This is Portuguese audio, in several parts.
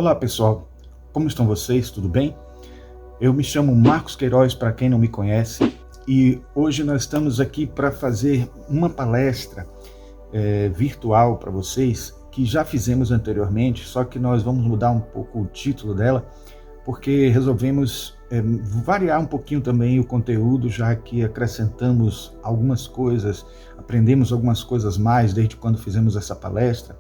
Olá pessoal, como estão vocês? Tudo bem? Eu me chamo Marcos Queiroz, para quem não me conhece, e hoje nós estamos aqui para fazer uma palestra virtual para vocês, que já fizemos anteriormente, só que nós vamos mudar um pouco o título dela, porque resolvemos variar um pouquinho também o conteúdo, já que acrescentamos algumas coisas, aprendemos algumas coisas mais desde quando fizemos essa palestra.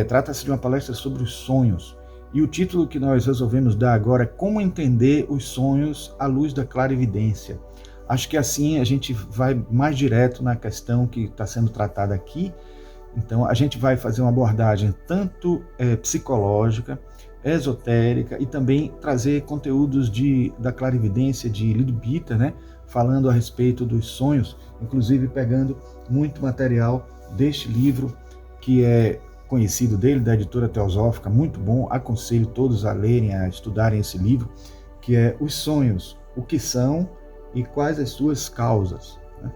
Trata-se de uma palestra sobre os sonhos. E o título que nós resolvemos dar agora é Como Entender os Sonhos à Luz da Clarividência. Acho que assim a gente vai mais direto na questão que está sendo tratada aqui. Então a gente vai fazer uma abordagem tanto psicológica, esotérica e também trazer conteúdos da clarividência de Leadbeater, né? Falando a respeito dos sonhos, inclusive pegando muito material deste livro que é conhecido dele, da editora Teosófica, muito bom, aconselho todos a lerem, a estudarem esse livro, que é Os Sonhos, o que são e quais as suas causas. Né?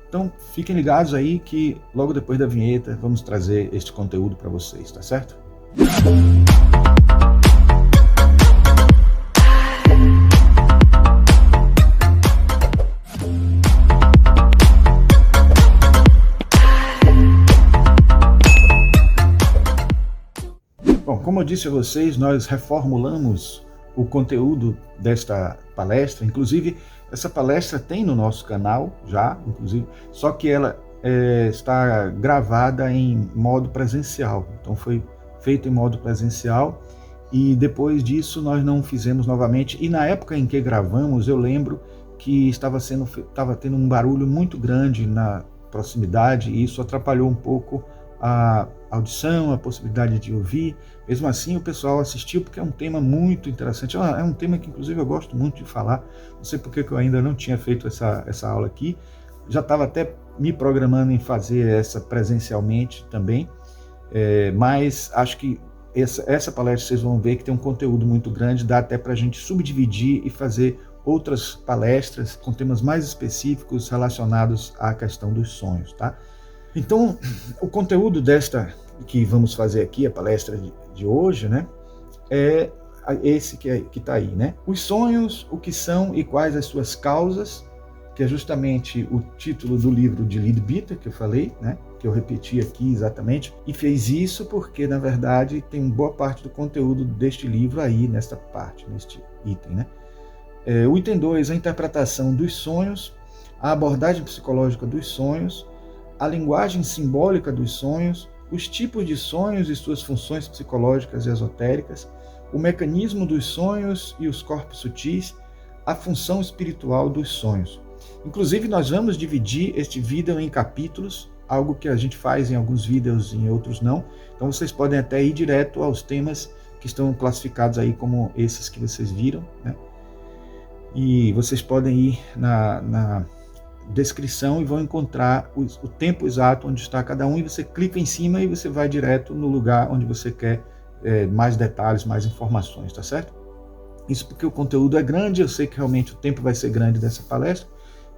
Então, fiquem ligados aí que logo depois da vinheta vamos trazer este conteúdo para vocês, tá certo? Bom, como eu disse a vocês, nós reformulamos o conteúdo desta palestra, inclusive essa palestra tem no nosso canal já, inclusive, só que ela está gravada em modo presencial, então foi feita em modo presencial e depois disso nós não fizemos novamente, e na época em que gravamos eu lembro que estava tendo um barulho muito grande na proximidade e isso atrapalhou um pouco a audição, a possibilidade de ouvir. Mesmo assim o pessoal assistiu porque é um tema muito interessante, é um tema que inclusive eu gosto muito de falar, não sei porque eu ainda não tinha feito essa aula aqui, já estava até me programando em fazer essa presencialmente também, mas acho que essa palestra vocês vão ver que tem um conteúdo muito grande, dá até para a gente subdividir e fazer outras palestras com temas mais específicos relacionados à questão dos sonhos, tá? Então, o conteúdo desta que vamos fazer aqui, a palestra de hoje, né, é esse que está aí, né? Os sonhos, o que são e quais as suas causas, que é justamente o título do livro de Leadbeater que eu falei, né, que eu repeti aqui exatamente, e fez isso porque, na verdade, tem boa parte do conteúdo deste livro aí, nesta parte, neste item, né? O item 2, a interpretação dos sonhos, a abordagem psicológica dos sonhos, a linguagem simbólica dos sonhos, os tipos de sonhos e suas funções psicológicas e esotéricas, o mecanismo dos sonhos e os corpos sutis, a função espiritual dos sonhos. Inclusive, nós vamos dividir este vídeo em capítulos, algo que a gente faz em alguns vídeos e em outros não. Então, vocês podem até ir direto aos temas que estão classificados aí como esses que vocês viram, né? E vocês podem ir na descrição e vão encontrar o tempo exato onde está cada um, e você clica em cima e você vai direto no lugar onde você quer mais detalhes, mais informações, tá certo? Isso porque o conteúdo é grande, eu sei que realmente o tempo vai ser grande dessa palestra,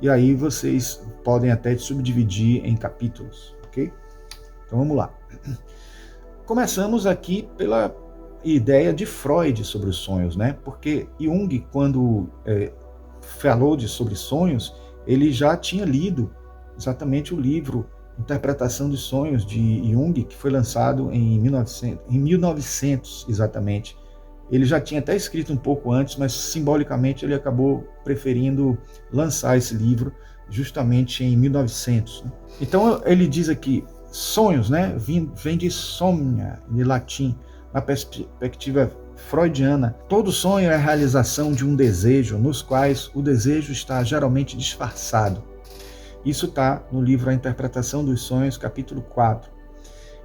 e aí vocês podem até subdividir em capítulos, ok? Então vamos lá. Começamos aqui pela ideia de Freud sobre os sonhos, né? Porque Jung, quando falou sobre sonhos, ele já tinha lido exatamente o livro Interpretação dos Sonhos de Jung, que foi lançado em 1900 exatamente. Ele já tinha até escrito um pouco antes, mas simbolicamente ele acabou preferindo lançar esse livro justamente em 1900. Então ele diz aqui, sonhos, né, vem de somnia, de latim, na perspectiva freudiana, todo sonho é a realização de um desejo, nos quais o desejo está geralmente disfarçado. Isso está no livro A Interpretação dos Sonhos, capítulo 4.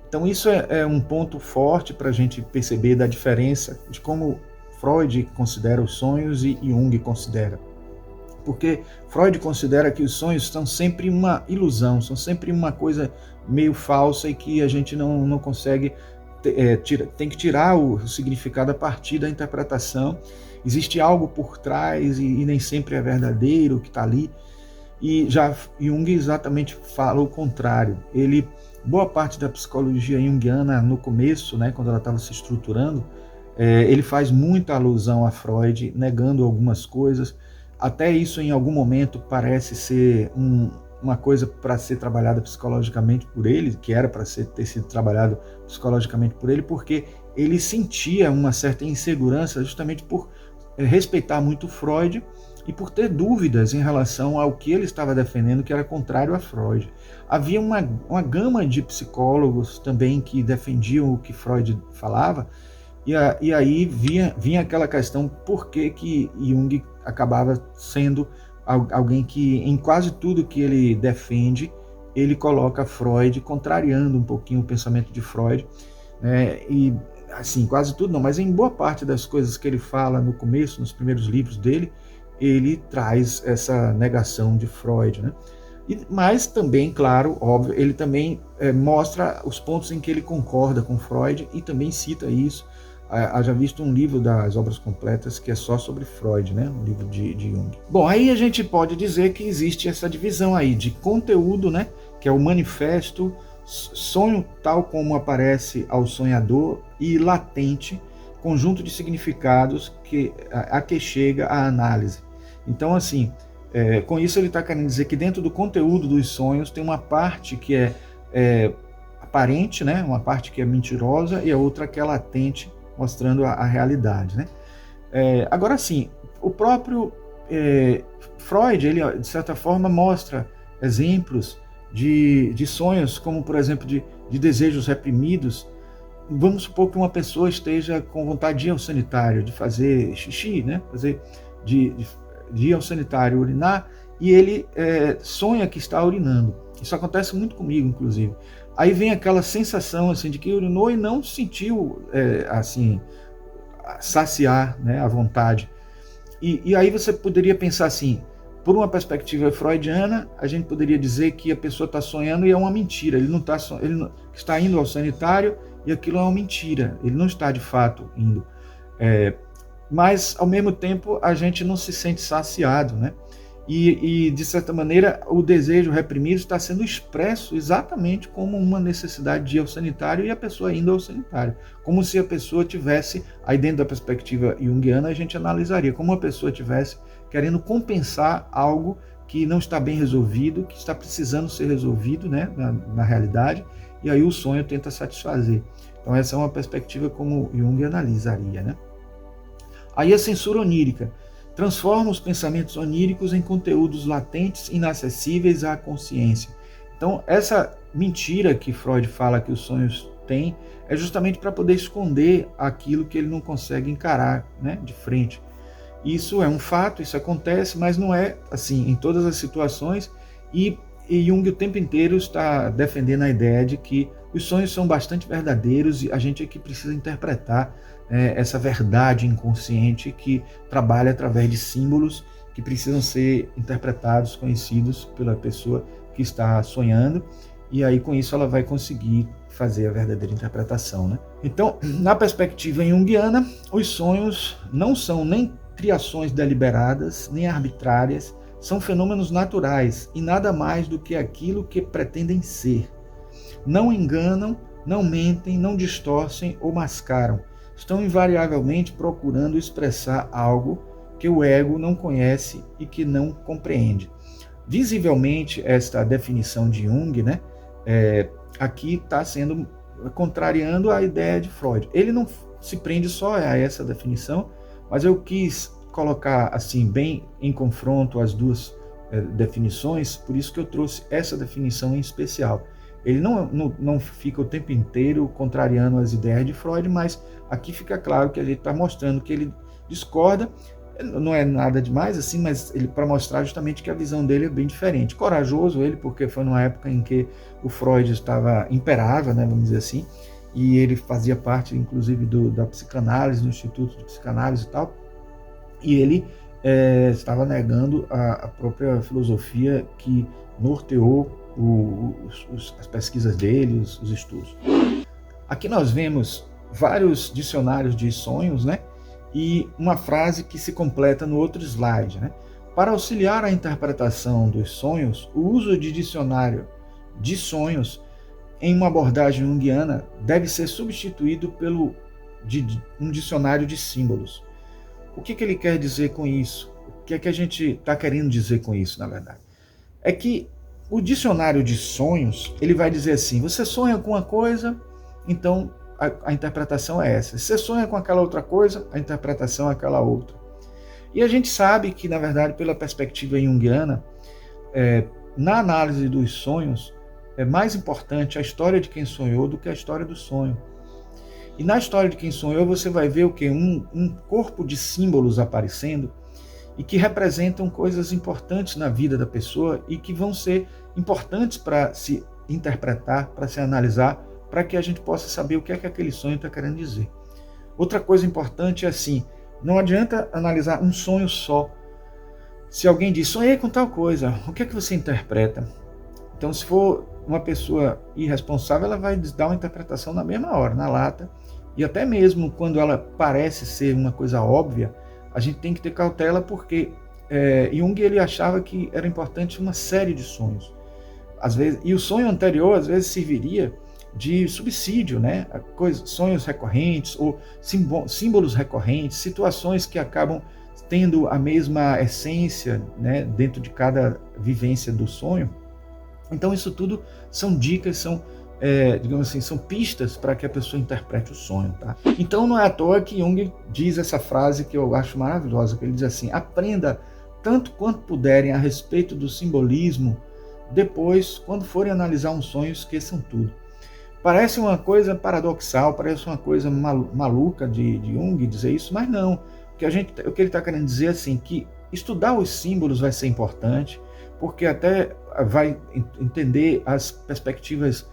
Então isso é um ponto forte para a gente perceber da diferença de como Freud considera os sonhos e Jung considera. Porque Freud considera que os sonhos são sempre uma ilusão, são sempre uma coisa meio falsa e que a gente não consegue... tem que tirar o significado a partir da interpretação. Existe algo por trás e nem sempre é verdadeiro o que está ali. E já Jung exatamente fala o contrário. Boa parte da psicologia junguiana no começo, né, quando ela estava se estruturando, Ele faz muita alusão a Freud, negando algumas coisas. Até isso, em algum momento, parece ser uma coisa para ser trabalhada psicologicamente por ele, que era para ter sido trabalhado psicologicamente por ele, porque ele sentia uma certa insegurança justamente por respeitar muito Freud e por ter dúvidas em relação ao que ele estava defendendo, que era contrário a Freud. Havia uma gama de psicólogos também que defendiam o que Freud falava, e aí vinha aquela questão por que Jung acabava sendo alguém que, em quase tudo que ele defende, ele coloca Freud, contrariando um pouquinho o pensamento de Freud, né? E assim, quase tudo não, mas em boa parte das coisas que ele fala no começo, nos primeiros livros dele, ele traz essa negação de Freud, né? Mas também, claro, óbvio, ele também mostra os pontos em que ele concorda com Freud e também cita isso. Haja visto um livro das Obras Completas que é só sobre Freud, né? Um livro de Jung. Bom, aí a gente pode dizer que existe essa divisão aí de conteúdo, né? Que é o manifesto, sonho tal como aparece ao sonhador, e latente, conjunto de significados a que chega a análise. Então, assim, com isso ele está querendo dizer que dentro do conteúdo dos sonhos tem uma parte que é aparente, né? Uma parte que é mentirosa e a outra que é latente, mostrando a realidade, né? Agora sim, o próprio Freud, ele de certa forma mostra exemplos de sonhos, como por exemplo de desejos reprimidos. Vamos supor que uma pessoa esteja com vontade de ir ao sanitário, de fazer xixi, né? De ir ao sanitário, urinar, e ele sonha que está urinando. Isso acontece muito comigo, inclusive. Aí vem aquela sensação assim, de que urinou e não sentiu assim, saciar, né, a vontade. E aí você poderia pensar assim, por uma perspectiva freudiana, a gente poderia dizer que a pessoa está sonhando e é uma mentira. Ele não está indo ao sanitário e aquilo é uma mentira. Ele não está de fato indo. Mas, ao mesmo tempo, a gente não se sente saciado, né? E, de certa maneira, o desejo reprimido está sendo expresso exatamente como uma necessidade de ir ao sanitário e a pessoa indo ao sanitário. Como se a pessoa tivesse, aí dentro da perspectiva junguiana, a gente analisaria como a pessoa tivesse querendo compensar algo que não está bem resolvido, que está precisando ser resolvido, né, na realidade, e aí o sonho tenta satisfazer. Então essa é uma perspectiva como Jung analisaria, né? Aí a censura onírica transforma os pensamentos oníricos em conteúdos latentes, inacessíveis à consciência. Então, essa mentira que Freud fala que os sonhos têm é justamente para poder esconder aquilo que ele não consegue encarar, né, de frente. Isso é um fato, isso acontece, mas não é assim em todas as situações, e Jung o tempo inteiro está defendendo a ideia de que os sonhos são bastante verdadeiros e a gente é que precisa interpretar essa verdade inconsciente que trabalha através de símbolos que precisam ser interpretados, conhecidos pela pessoa que está sonhando, e aí com isso ela vai conseguir fazer a verdadeira interpretação, né? Então, na perspectiva junguiana, os sonhos não são nem criações deliberadas, nem arbitrárias, são fenômenos naturais e nada mais do que aquilo que pretendem ser. Não enganam, não mentem, não distorcem ou mascaram. Estão invariavelmente procurando expressar algo que o ego não conhece e que não compreende. Visivelmente, esta definição de Jung, né, aqui está sendo contrariando a ideia de Freud. Ele não se prende só a essa definição, mas eu quis colocar assim bem em confronto as duas definições, por isso que eu trouxe essa definição em especial. Ele não fica o tempo inteiro contrariando as ideias de Freud, mas aqui fica claro que a gente está mostrando que ele discorda, não é nada demais assim, mas ele para mostrar justamente que a visão dele é bem diferente. Corajoso ele, porque foi numa época em que o Freud imperava, né, vamos dizer assim, e ele fazia parte, inclusive, da psicanálise, do Instituto de Psicanálise e tal, e ele estava negando a própria filosofia que norteou as pesquisas dele, os estudos. Aqui nós vemos vários dicionários de sonhos, né? E uma frase que se completa no outro slide, né? Para auxiliar a interpretação dos sonhos, o uso de dicionário de sonhos em uma abordagem junguiana deve ser substituído pelo de um dicionário de símbolos. O que ele quer dizer com isso? O que é que a gente está querendo dizer com isso, na verdade? É que o dicionário de sonhos, ele vai dizer assim, você sonha com uma coisa, então a interpretação é essa. Se você sonha com aquela outra coisa, a interpretação é aquela outra. E a gente sabe que, na verdade, pela perspectiva junguiana, na análise dos sonhos, é mais importante a história de quem sonhou do que a história do sonho. E na história de quem sonhou, você vai ver o quê? Um corpo de símbolos aparecendo e que representam coisas importantes na vida da pessoa e que vão ser importantes para se interpretar, para se analisar, para que a gente possa saber o que é que aquele sonho está querendo dizer. Outra coisa importante é assim, não adianta analisar um sonho só. Se alguém diz, sonhei com tal coisa, o que é que você interpreta? Então, se for uma pessoa irresponsável, ela vai dar uma interpretação na mesma hora, na lata, e até mesmo quando ela parece ser uma coisa óbvia, a gente tem que ter cautela porque Jung ele achava que era importante uma série de sonhos. Às vezes, e o sonho anterior às vezes serviria de subsídio, né? Sonhos recorrentes ou símbolos recorrentes, situações que acabam tendo a mesma essência, né, dentro de cada vivência do sonho. Então isso tudo são dicas, são digamos assim, são pistas para que a pessoa interprete o sonho, tá? Então não é à toa que Jung diz essa frase que eu acho maravilhosa, que ele diz assim, aprenda tanto quanto puderem a respeito do simbolismo, depois, quando forem analisar um sonho, esqueçam tudo. Parece uma coisa paradoxal, parece uma coisa maluca de Jung dizer isso, mas não. O que ele está querendo dizer é assim, que estudar os símbolos vai ser importante, porque até vai entender as perspectivas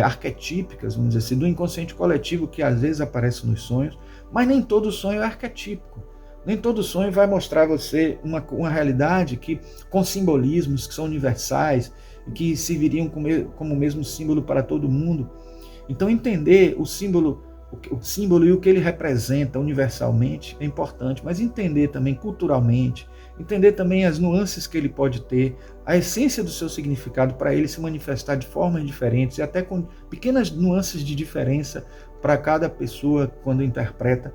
arquetípicas, vamos dizer assim, do inconsciente coletivo que às vezes aparece nos sonhos, mas nem todo sonho é arquetípico. Nem todo sonho vai mostrar a você uma realidade com simbolismos que são universais e que serviriam como mesmo símbolo para todo mundo. Então entender o símbolo e o que ele representa universalmente é importante, mas entender também culturalmente, entender também as nuances que ele pode ter, a essência do seu significado para ele se manifestar de formas diferentes e até com pequenas nuances de diferença para cada pessoa quando interpreta.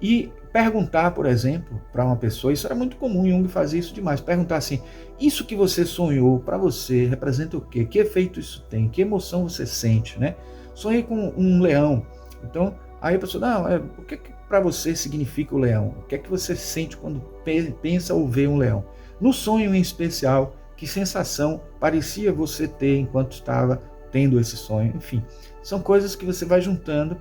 E perguntar, por exemplo, para uma pessoa, isso era muito comum, Jung fazia isso demais, perguntar assim, isso que você sonhou para você representa o quê? Que efeito isso tem? Que emoção você sente, né? Sonhei com um leão. Então, aí a pessoa, o que para você significa o leão? O que é que você sente quando pensa ou vê um leão? No sonho em especial, que sensação parecia você ter enquanto estava tendo esse sonho? Enfim, são coisas que você vai juntando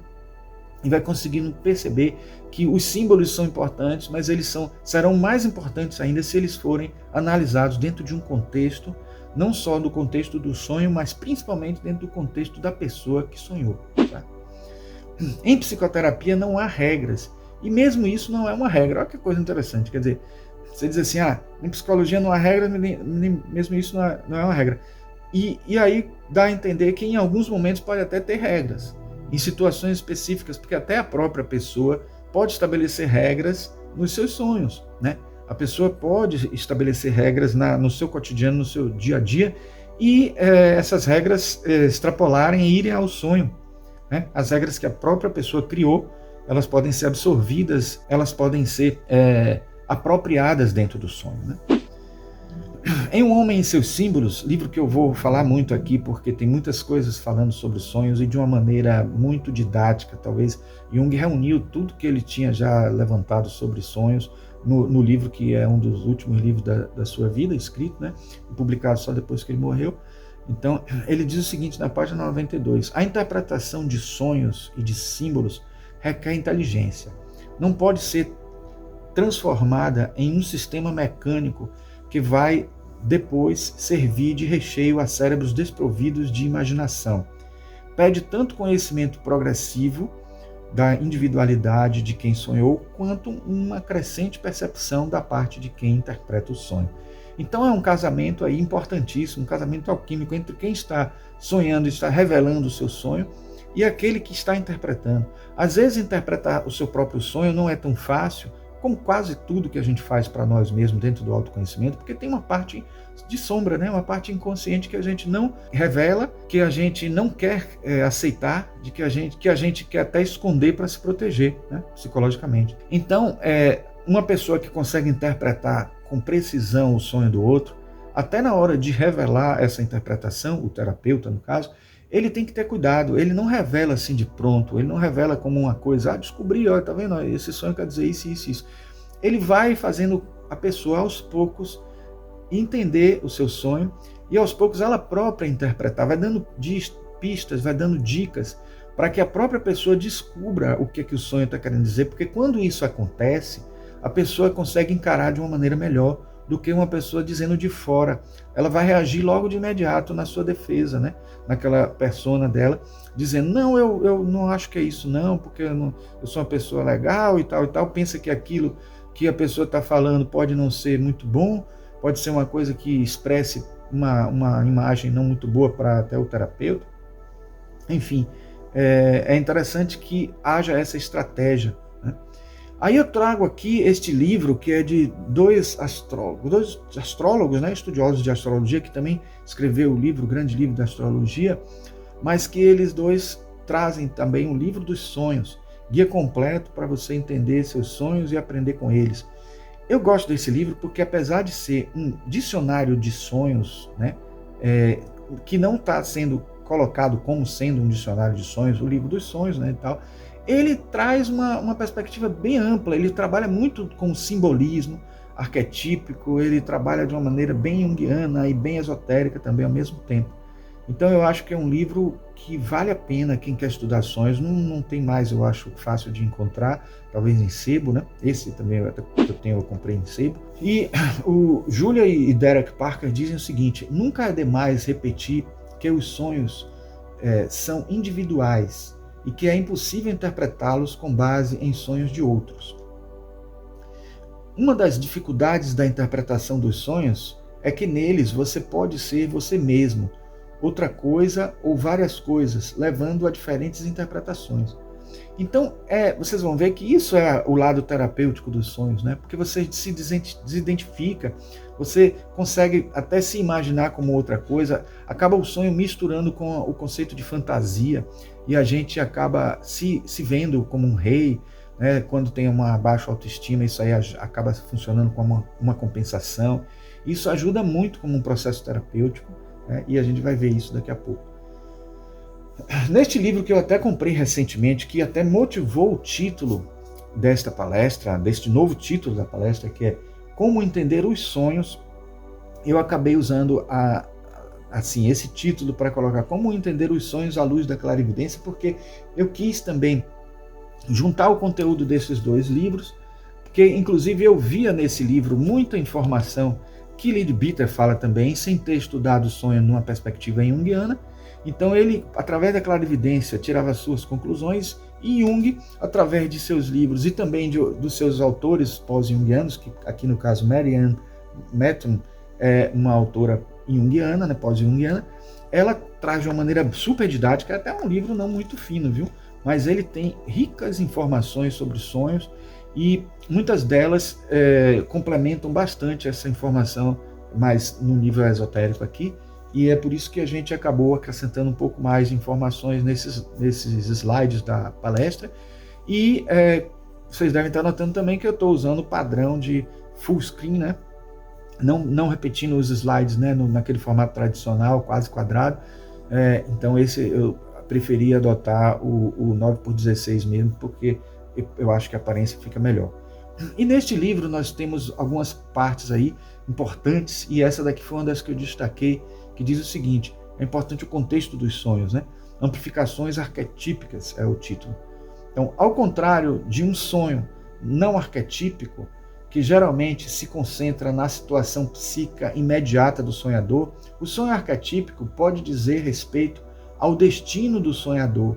e vai conseguindo perceber que os símbolos são importantes, mas eles serão mais importantes ainda se eles forem analisados dentro de um contexto, não só do contexto do sonho, mas principalmente dentro do contexto da pessoa que sonhou. Tá? Em psicoterapia não há regras, e mesmo isso não é uma regra. Olha que coisa interessante, quer dizer, você diz assim, em psicologia não há regra, mesmo isso não é uma regra. E aí dá a entender que em alguns momentos pode até ter regras, em situações específicas, porque até a própria pessoa pode estabelecer regras nos seus sonhos, né? A pessoa pode estabelecer regras no seu cotidiano, no seu dia a dia, e essas regras extrapolarem e irem ao sonho, né? As regras que a própria pessoa criou, elas podem ser absorvidas, elas podem ser apropriadas dentro do sonho, né? Em Um Homem e Seus Símbolos, livro que eu vou falar muito aqui porque tem muitas coisas falando sobre sonhos e de uma maneira muito didática. Talvez Jung reuniu tudo que ele tinha já levantado sobre sonhos no livro que é um dos últimos livros da sua vida, escrito, né? Publicado só depois que ele morreu. Então, ele diz o seguinte na página 92, a interpretação de sonhos e de símbolos requer inteligência. Não pode ser transformada em um sistema mecânico que vai depois servir de recheio a cérebros desprovidos de imaginação. Pede tanto conhecimento progressivo da individualidade de quem sonhou, quanto uma crescente percepção da parte de quem interpreta o sonho. Então é um casamento aí importantíssimo, um casamento alquímico entre quem está sonhando e está revelando o seu sonho e aquele que está interpretando. Às vezes interpretar o seu próprio sonho não é tão fácil, como quase tudo que a gente faz para nós mesmos dentro do autoconhecimento, porque tem uma parte de sombra, né? Uma parte inconsciente que a gente não revela, que a gente não quer aceitar, que a gente quer até esconder para se proteger, né? Psicologicamente. Então, uma pessoa que consegue interpretar com precisão o sonho do outro, até na hora de revelar essa interpretação, o terapeuta no caso, ele tem que ter cuidado, ele não revela assim de pronto, ele não revela como uma coisa, descobri, ó, tá vendo, esse sonho quer dizer isso, isso, isso. Ele vai fazendo a pessoa aos poucos entender o seu sonho e aos poucos ela própria interpretar, vai dando pistas, vai dando dicas para que a própria pessoa descubra o que o sonho está querendo dizer, porque quando isso acontece, a pessoa consegue encarar de uma maneira melhor do que uma pessoa dizendo de fora. Ela vai reagir logo de imediato na sua defesa, né? Naquela persona dela, dizendo, não, eu não acho que é isso não, porque eu sou uma pessoa legal e tal, pensa que aquilo que a pessoa está falando pode não ser muito bom, pode ser uma coisa que expresse uma imagem não muito boa para até o terapeuta. Enfim, é interessante que haja essa estratégia, né? Aí eu trago aqui este livro que é de dois astrólogos, né, estudiosos de astrologia, que também escreveu o livro, o grande livro da astrologia, mas que eles dois trazem também um livro dos sonhos, guia completo para você entender seus sonhos e aprender com eles. Eu gosto desse livro porque, apesar de ser um dicionário de sonhos, né, que não está sendo colocado como sendo um dicionário de sonhos, o livro dos sonhos, né, e tal, ele traz uma perspectiva bem ampla, ele trabalha muito com simbolismo arquetípico, ele trabalha de uma maneira bem junguiana e bem esotérica também ao mesmo tempo. Então eu acho que é um livro que vale a pena quem quer estudar sonhos, não tem mais, eu acho, fácil de encontrar, talvez em sebo, né? Esse também eu comprei em sebo. E o Julia e Derek Parker dizem o seguinte, nunca é demais repetir que os sonhos são individuais, e que é impossível interpretá-los com base em sonhos de outros. Uma das dificuldades da interpretação dos sonhos é que neles você pode ser você mesmo, outra coisa ou várias coisas, levando a diferentes interpretações. Então, vocês vão ver que isso é o lado terapêutico dos sonhos, né? Porque você se desidentifica, você consegue até se imaginar como outra coisa, acaba o sonho misturando com o conceito de fantasia, e a gente acaba se vendo como um rei, né? Quando tem uma baixa autoestima, isso aí acaba funcionando como uma compensação. Isso ajuda muito como um processo terapêutico, né? E a gente vai ver isso daqui a pouco. Neste livro que eu até comprei recentemente, que até motivou o título desta palestra, deste novo título da palestra, que é Como Entender os Sonhos, eu acabei usando esse título para colocar Como Entender os Sonhos à Luz da Clarividência, porque eu quis também juntar o conteúdo desses dois livros, porque inclusive eu via nesse livro muita informação que Leadbeater fala também, sem ter estudado o sonho numa perspectiva junguiana. Então ele, através da clarividência, tirava suas conclusões, e Jung, através de seus livros e também dos seus autores pós-junguianos, que aqui no caso Marianne Matheson é uma autora junguiana, né, pós-junguiana, ela traz de uma maneira super didática, até um livro não muito fino, viu? Mas ele tem ricas informações sobre sonhos, e muitas delas complementam bastante essa informação, mais no nível esotérico aqui, e é por isso que a gente acabou acrescentando um pouco mais de informações nesses slides da palestra. E vocês devem estar notando também que eu estou usando o padrão de full screen, né? Não repetindo os slides, né, naquele formato tradicional, quase quadrado. Então esse eu preferi adotar o 9x16 mesmo, porque eu acho que a aparência fica melhor. E neste livro nós temos algumas partes aí importantes, e essa daqui foi uma das que eu destaquei, que diz o seguinte: é importante o contexto dos sonhos, né? Amplificações arquetípicas é o título. Então, ao contrário de um sonho não arquetípico, que geralmente se concentra na situação psíquica imediata do sonhador, o sonho arquetípico pode dizer respeito ao destino do sonhador.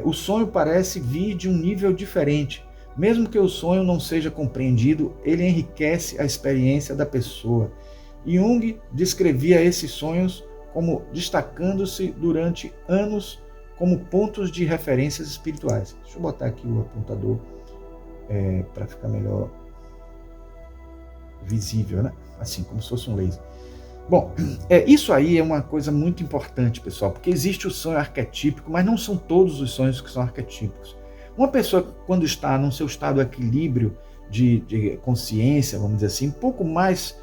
O sonho parece vir de um nível diferente. Mesmo que o sonho não seja compreendido, ele enriquece a experiência da pessoa. Jung descrevia esses sonhos como destacando-se durante anos como pontos de referências espirituais. Deixa eu botar aqui o apontador para ficar melhor visível, né? Assim, como se fosse um laser. Bom, isso aí é uma coisa muito importante, pessoal, porque existe o sonho arquetípico, mas não são todos os sonhos que são arquetípicos. Uma pessoa, quando está no seu estado de equilíbrio de consciência, vamos dizer assim, um pouco mais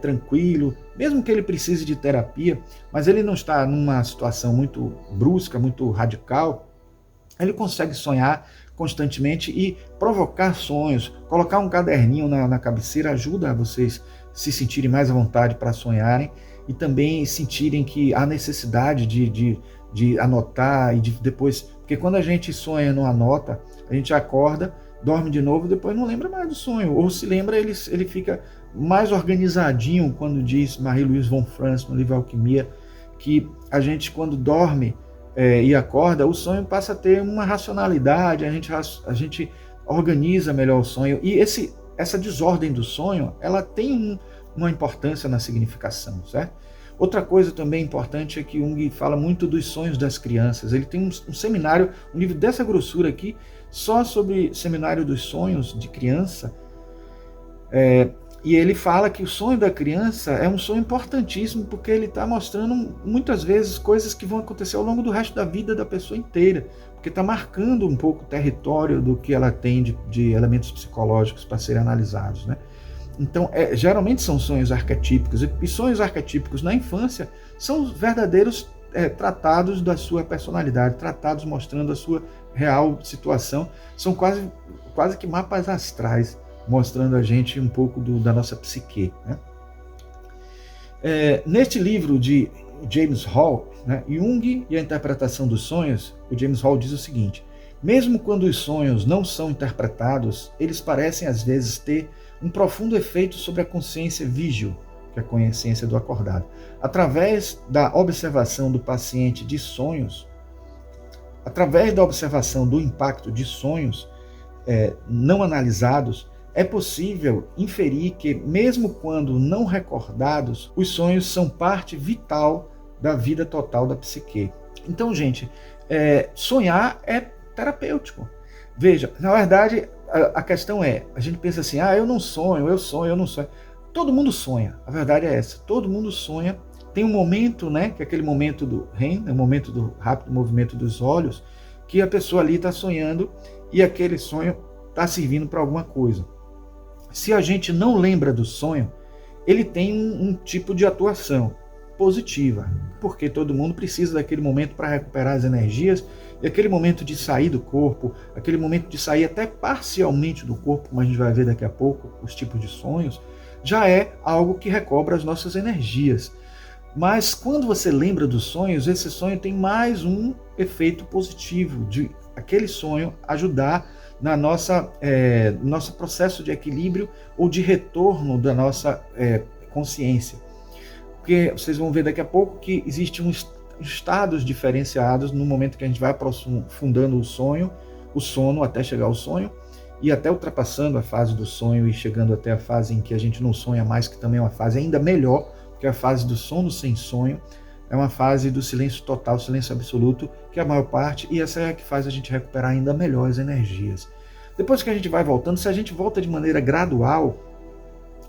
tranquilo, mesmo que ele precise de terapia, mas ele não está numa situação muito brusca, muito radical, ele consegue sonhar constantemente e provocar sonhos. Colocar um caderninho na cabeceira ajuda a vocês se sentirem mais à vontade para sonharem e também sentirem que há necessidade de anotar e de depois... Porque quando a gente sonha e não anota, a gente acorda, dorme de novo e depois não lembra mais do sonho. Ou se lembra, ele fica mais organizadinho, quando diz Marie-Louise von Franz no livro Alquimia, que a gente, quando dorme e acorda, o sonho passa a ter uma racionalidade, a gente organiza melhor o sonho. E essa desordem do sonho, ela tem uma importância na significação, certo? Outra coisa também importante é que Jung fala muito dos sonhos das crianças. Ele tem um seminário, um livro dessa grossura aqui, só sobre seminário dos sonhos de criança. E ele fala que o sonho da criança é um sonho importantíssimo, porque ele está mostrando muitas vezes coisas que vão acontecer ao longo do resto da vida da pessoa inteira, porque está marcando um pouco o território do que ela tem de elementos psicológicos para serem analisados, né? Então, geralmente são sonhos arquetípicos, e sonhos arquetípicos na infância são verdadeiros tratados da sua personalidade, tratados mostrando a sua real situação, são quase que mapas astrais, mostrando a gente um pouco da nossa psique, né? Neste livro de James Hall, né, Jung e a interpretação dos sonhos, o James Hall diz o seguinte: mesmo quando os sonhos não são interpretados, eles parecem às vezes ter um profundo efeito sobre a consciência vígil, que é a consciência do acordado. Através da observação do paciente de sonhos, através da observação do impacto de sonhos não analisados, é possível inferir que, mesmo quando não recordados, os sonhos são parte vital da vida total da psique. Então, gente, sonhar é terapêutico. Veja, na verdade, a questão a gente pensa assim, eu não sonho, eu sonho, eu não sonho. Todo mundo sonha, a verdade é essa, todo mundo sonha. Tem um momento, né, que é aquele momento do REM, o momento do rápido movimento dos olhos, que a pessoa ali está sonhando e aquele sonho está servindo para alguma coisa. Se a gente não lembra do sonho, ele tem um tipo de atuação positiva, porque todo mundo precisa daquele momento para recuperar as energias, e aquele momento de sair do corpo, aquele momento de sair até parcialmente do corpo, como a gente vai ver daqui a pouco, os tipos de sonhos, já é algo que recobra as nossas energias. Mas quando você lembra dos sonhos, esse sonho tem mais um efeito positivo, de aquele sonho ajudar na nosso processo de equilíbrio ou de retorno da nossa consciência. Porque vocês vão ver daqui a pouco que existem estados diferenciados no momento que a gente vai aprofundando o sono até chegar ao sonho, e até ultrapassando a fase do sonho e chegando até a fase em que a gente não sonha mais, que também é uma fase ainda melhor, que é a fase do sono sem sonho, é uma fase do silêncio total, silêncio absoluto, que é a maior parte, e essa é a que faz a gente recuperar ainda melhor as energias. Depois que a gente vai voltando, se a gente volta de maneira gradual,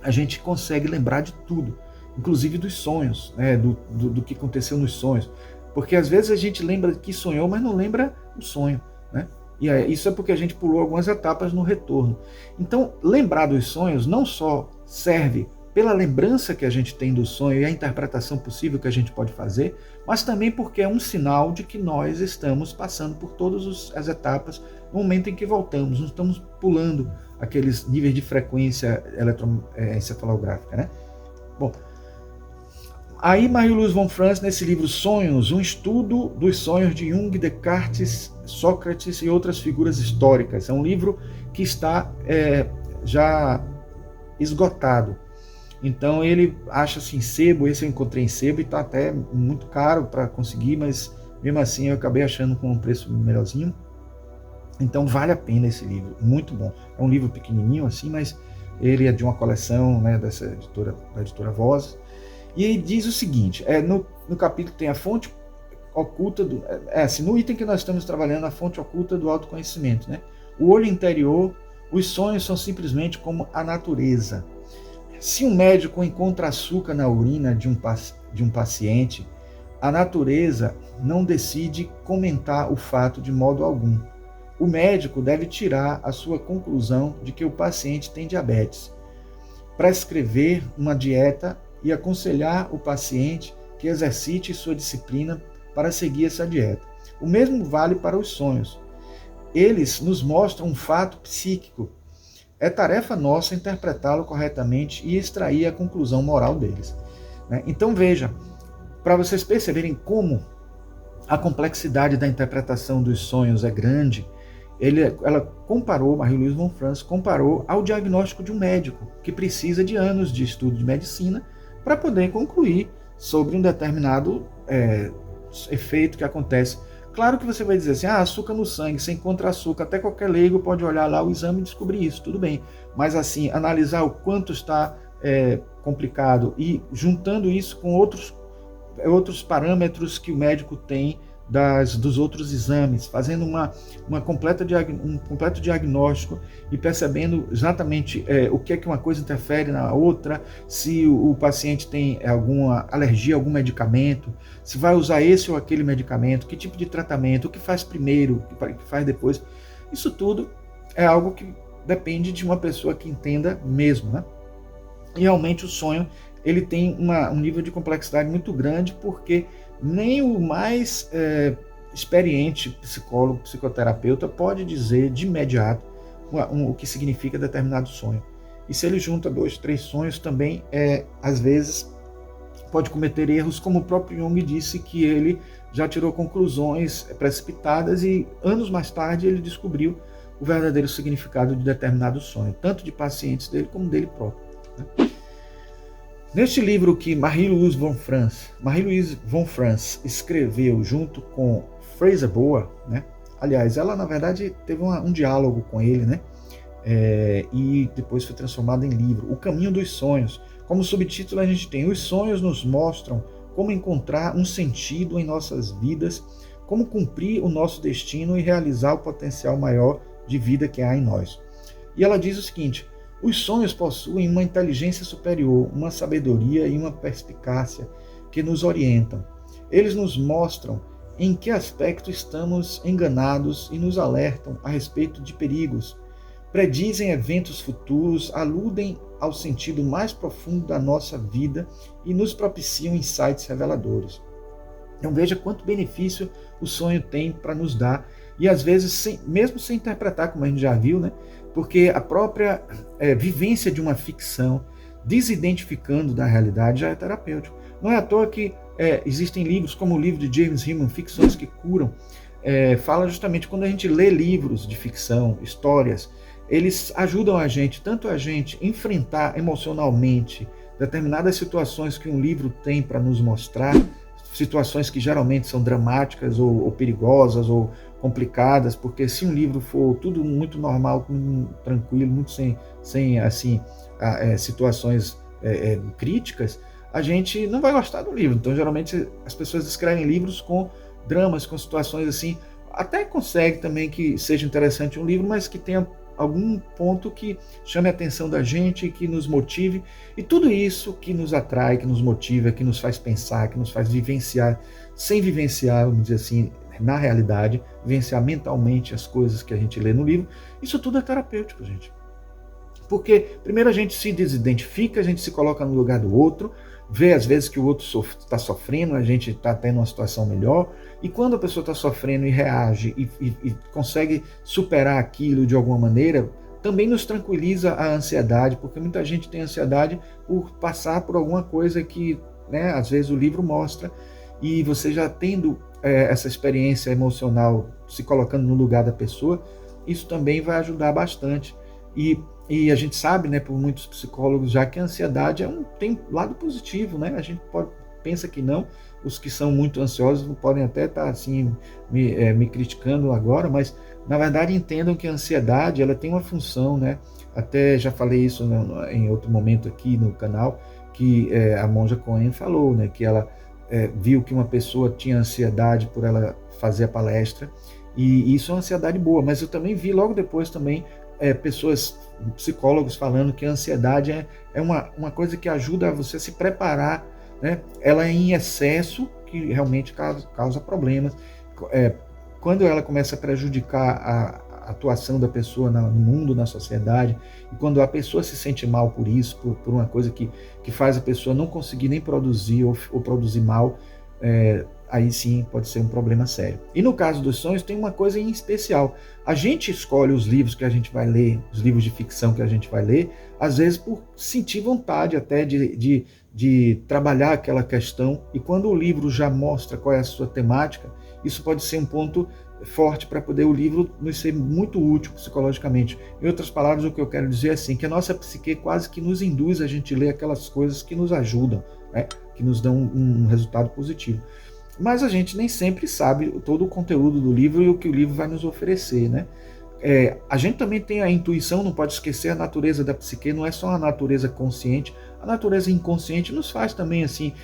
a gente consegue lembrar de tudo, inclusive dos sonhos, né, do que aconteceu nos sonhos, porque às vezes a gente lembra que sonhou, mas não lembra o sonho, né? E isso é porque a gente pulou algumas etapas no retorno. Então, lembrar dos sonhos não só serve pela lembrança que a gente tem do sonho e a interpretação possível que a gente pode fazer, mas também porque é um sinal de que nós estamos passando por todas as etapas no momento em que voltamos, não estamos pulando aqueles níveis de frequência encefalográfica, né? Bom, aí Marie-Louise von Franz, nesse livro Sonhos, um estudo dos sonhos de Jung, Descartes, Sócrates e outras figuras históricas. É um livro que está já esgotado. Então ele acha assim, sebo, esse eu encontrei em sebo e está até muito caro para conseguir, mas mesmo assim eu acabei achando com um preço melhorzinho. Então vale a pena esse livro, muito bom. É um livro pequenininho assim, mas ele é de uma coleção, né, da editora Voz. E ele diz o seguinte, no capítulo tem a fonte oculta, assim, no item que nós estamos trabalhando, a fonte oculta do autoconhecimento, né? O olho interior, Os sonhos são simplesmente como a natureza. Se um médico encontra açúcar na urina de um paciente, a natureza não decide comentar o fato de modo algum. O médico deve tirar a sua conclusão de que o paciente tem diabetes, prescrever uma dieta e aconselhar o paciente que exercite sua disciplina para seguir essa dieta. O mesmo vale para os sonhos. Eles nos mostram um fato psíquico. É tarefa nossa interpretá-lo corretamente e extrair a conclusão moral deles. Então veja, para vocês perceberem como a complexidade da interpretação dos sonhos é grande, ela comparou, Marie-Louise von Franz comparou ao diagnóstico de um médico que precisa de anos de estudo de medicina para poder concluir sobre um determinado efeito que acontece. Claro que você vai dizer assim, açúcar no sangue, você encontra açúcar, até qualquer leigo pode olhar lá o exame e descobrir isso, tudo bem. Mas assim, analisar o quanto está complicado e juntando isso com outros parâmetros que o médico tem dos outros exames, fazendo um completo diagnóstico e percebendo exatamente o que é que uma coisa interfere na outra, se o paciente tem alguma alergia a algum medicamento, se vai usar esse ou aquele medicamento, que tipo de tratamento, o que faz primeiro, o que faz depois. Isso tudo é algo que depende de uma pessoa que entenda mesmo, né? E realmente o sonho ele tem um nível de complexidade muito grande, porque nem o mais experiente psicólogo, psicoterapeuta pode dizer de imediato o que significa determinado sonho. E se ele junta 2, 3 sonhos, também às vezes pode cometer erros, como o próprio Jung disse que ele já tirou conclusões precipitadas e anos mais tarde ele descobriu o verdadeiro significado de determinado sonho, tanto de pacientes dele como dele próprio, né? Neste livro que Marie-Louise von Franz escreveu junto com Fraser Boer, né? Aliás, ela na verdade teve um diálogo com ele, né? E depois foi transformado em livro, O Caminho dos Sonhos. Como subtítulo a gente tem: os sonhos nos mostram como encontrar um sentido em nossas vidas, como cumprir o nosso destino e realizar o potencial maior de vida que há em nós. E ela diz o seguinte: os sonhos possuem uma inteligência superior, uma sabedoria e uma perspicácia que nos orientam. Eles nos mostram em que aspecto estamos enganados e nos alertam a respeito de perigos. Predizem eventos futuros, aludem ao sentido mais profundo da nossa vida e nos propiciam insights reveladores. Então veja quanto benefício o sonho tem para nos dar, e às vezes mesmo sem interpretar, como a gente já viu, né? Porque a própria vivência de uma ficção, desidentificando da realidade, já é terapêutico. Não é à toa que existem livros como o livro de James Hillman, Ficções que Curam, fala justamente quando a gente lê livros de ficção, histórias, eles ajudam a gente, tanto a gente enfrentar emocionalmente determinadas situações que um livro tem para nos mostrar, situações que geralmente são dramáticas ou perigosas ou complicadas, porque se um livro for tudo muito normal, tranquilo, muito sem assim, situações críticas, a gente não vai gostar do livro. Então, geralmente, as pessoas escrevem livros com dramas, com situações assim, até consegue também que seja interessante um livro, mas que tenha algum ponto que chame a atenção da gente, que nos motive, e tudo isso que nos atrai, que nos motiva, que nos faz pensar, que nos faz vivenciar, sem vivenciar, vamos dizer assim, na realidade, vivenciar mentalmente as coisas que a gente lê no livro, isso tudo é terapêutico, gente. Porque primeiro a gente se desidentifica, a gente se coloca no lugar do outro, vê às vezes que o outro está sofrendo, a gente está tendo uma situação melhor, e quando a pessoa está sofrendo e reage e consegue superar aquilo de alguma maneira, também nos tranquiliza a ansiedade, porque muita gente tem ansiedade por passar por alguma coisa que, né, às vezes o livro mostra, e você já tendo essa experiência emocional, se colocando no lugar da pessoa, isso também vai ajudar bastante. E a gente sabe, né, por muitos psicólogos já, que a ansiedade tem lado positivo, né? A gente pensa que não, os que são muito ansiosos podem até estar assim, me criticando agora, mas na verdade entendam que a ansiedade ela tem uma função, né? Até já falei isso em outro momento aqui no canal, que a Monja Coen falou, né, que ela viu que uma pessoa tinha ansiedade por ela fazer a palestra, e isso é uma ansiedade boa, mas eu também vi logo depois também pessoas, psicólogos falando que a ansiedade é uma coisa que ajuda você a se preparar, né? Ela é em excesso que realmente causa problemas. Quando ela começa a prejudicar a atuação da pessoa no mundo, na sociedade, e quando a pessoa se sente mal por isso, por uma coisa que faz a pessoa não conseguir nem produzir ou produzir mal, aí sim pode ser um problema sério. E no caso dos sonhos tem uma coisa em especial. A gente escolhe os livros que a gente vai ler, os livros de ficção que a gente vai ler, às vezes por sentir vontade até de trabalhar aquela questão, e quando o livro já mostra qual é a sua temática, isso pode ser um ponto forte para poder o livro nos ser muito útil psicologicamente. Em outras palavras, o que eu quero dizer é assim, que a nossa psique quase que nos induz a gente ler aquelas coisas que nos ajudam, né? Que nos dão um resultado positivo. Mas a gente nem sempre sabe todo o conteúdo do livro e o que o livro vai nos oferecer, né? A gente também tem a intuição, não pode esquecer, a natureza da psique não é só a natureza consciente, a natureza inconsciente nos faz também assim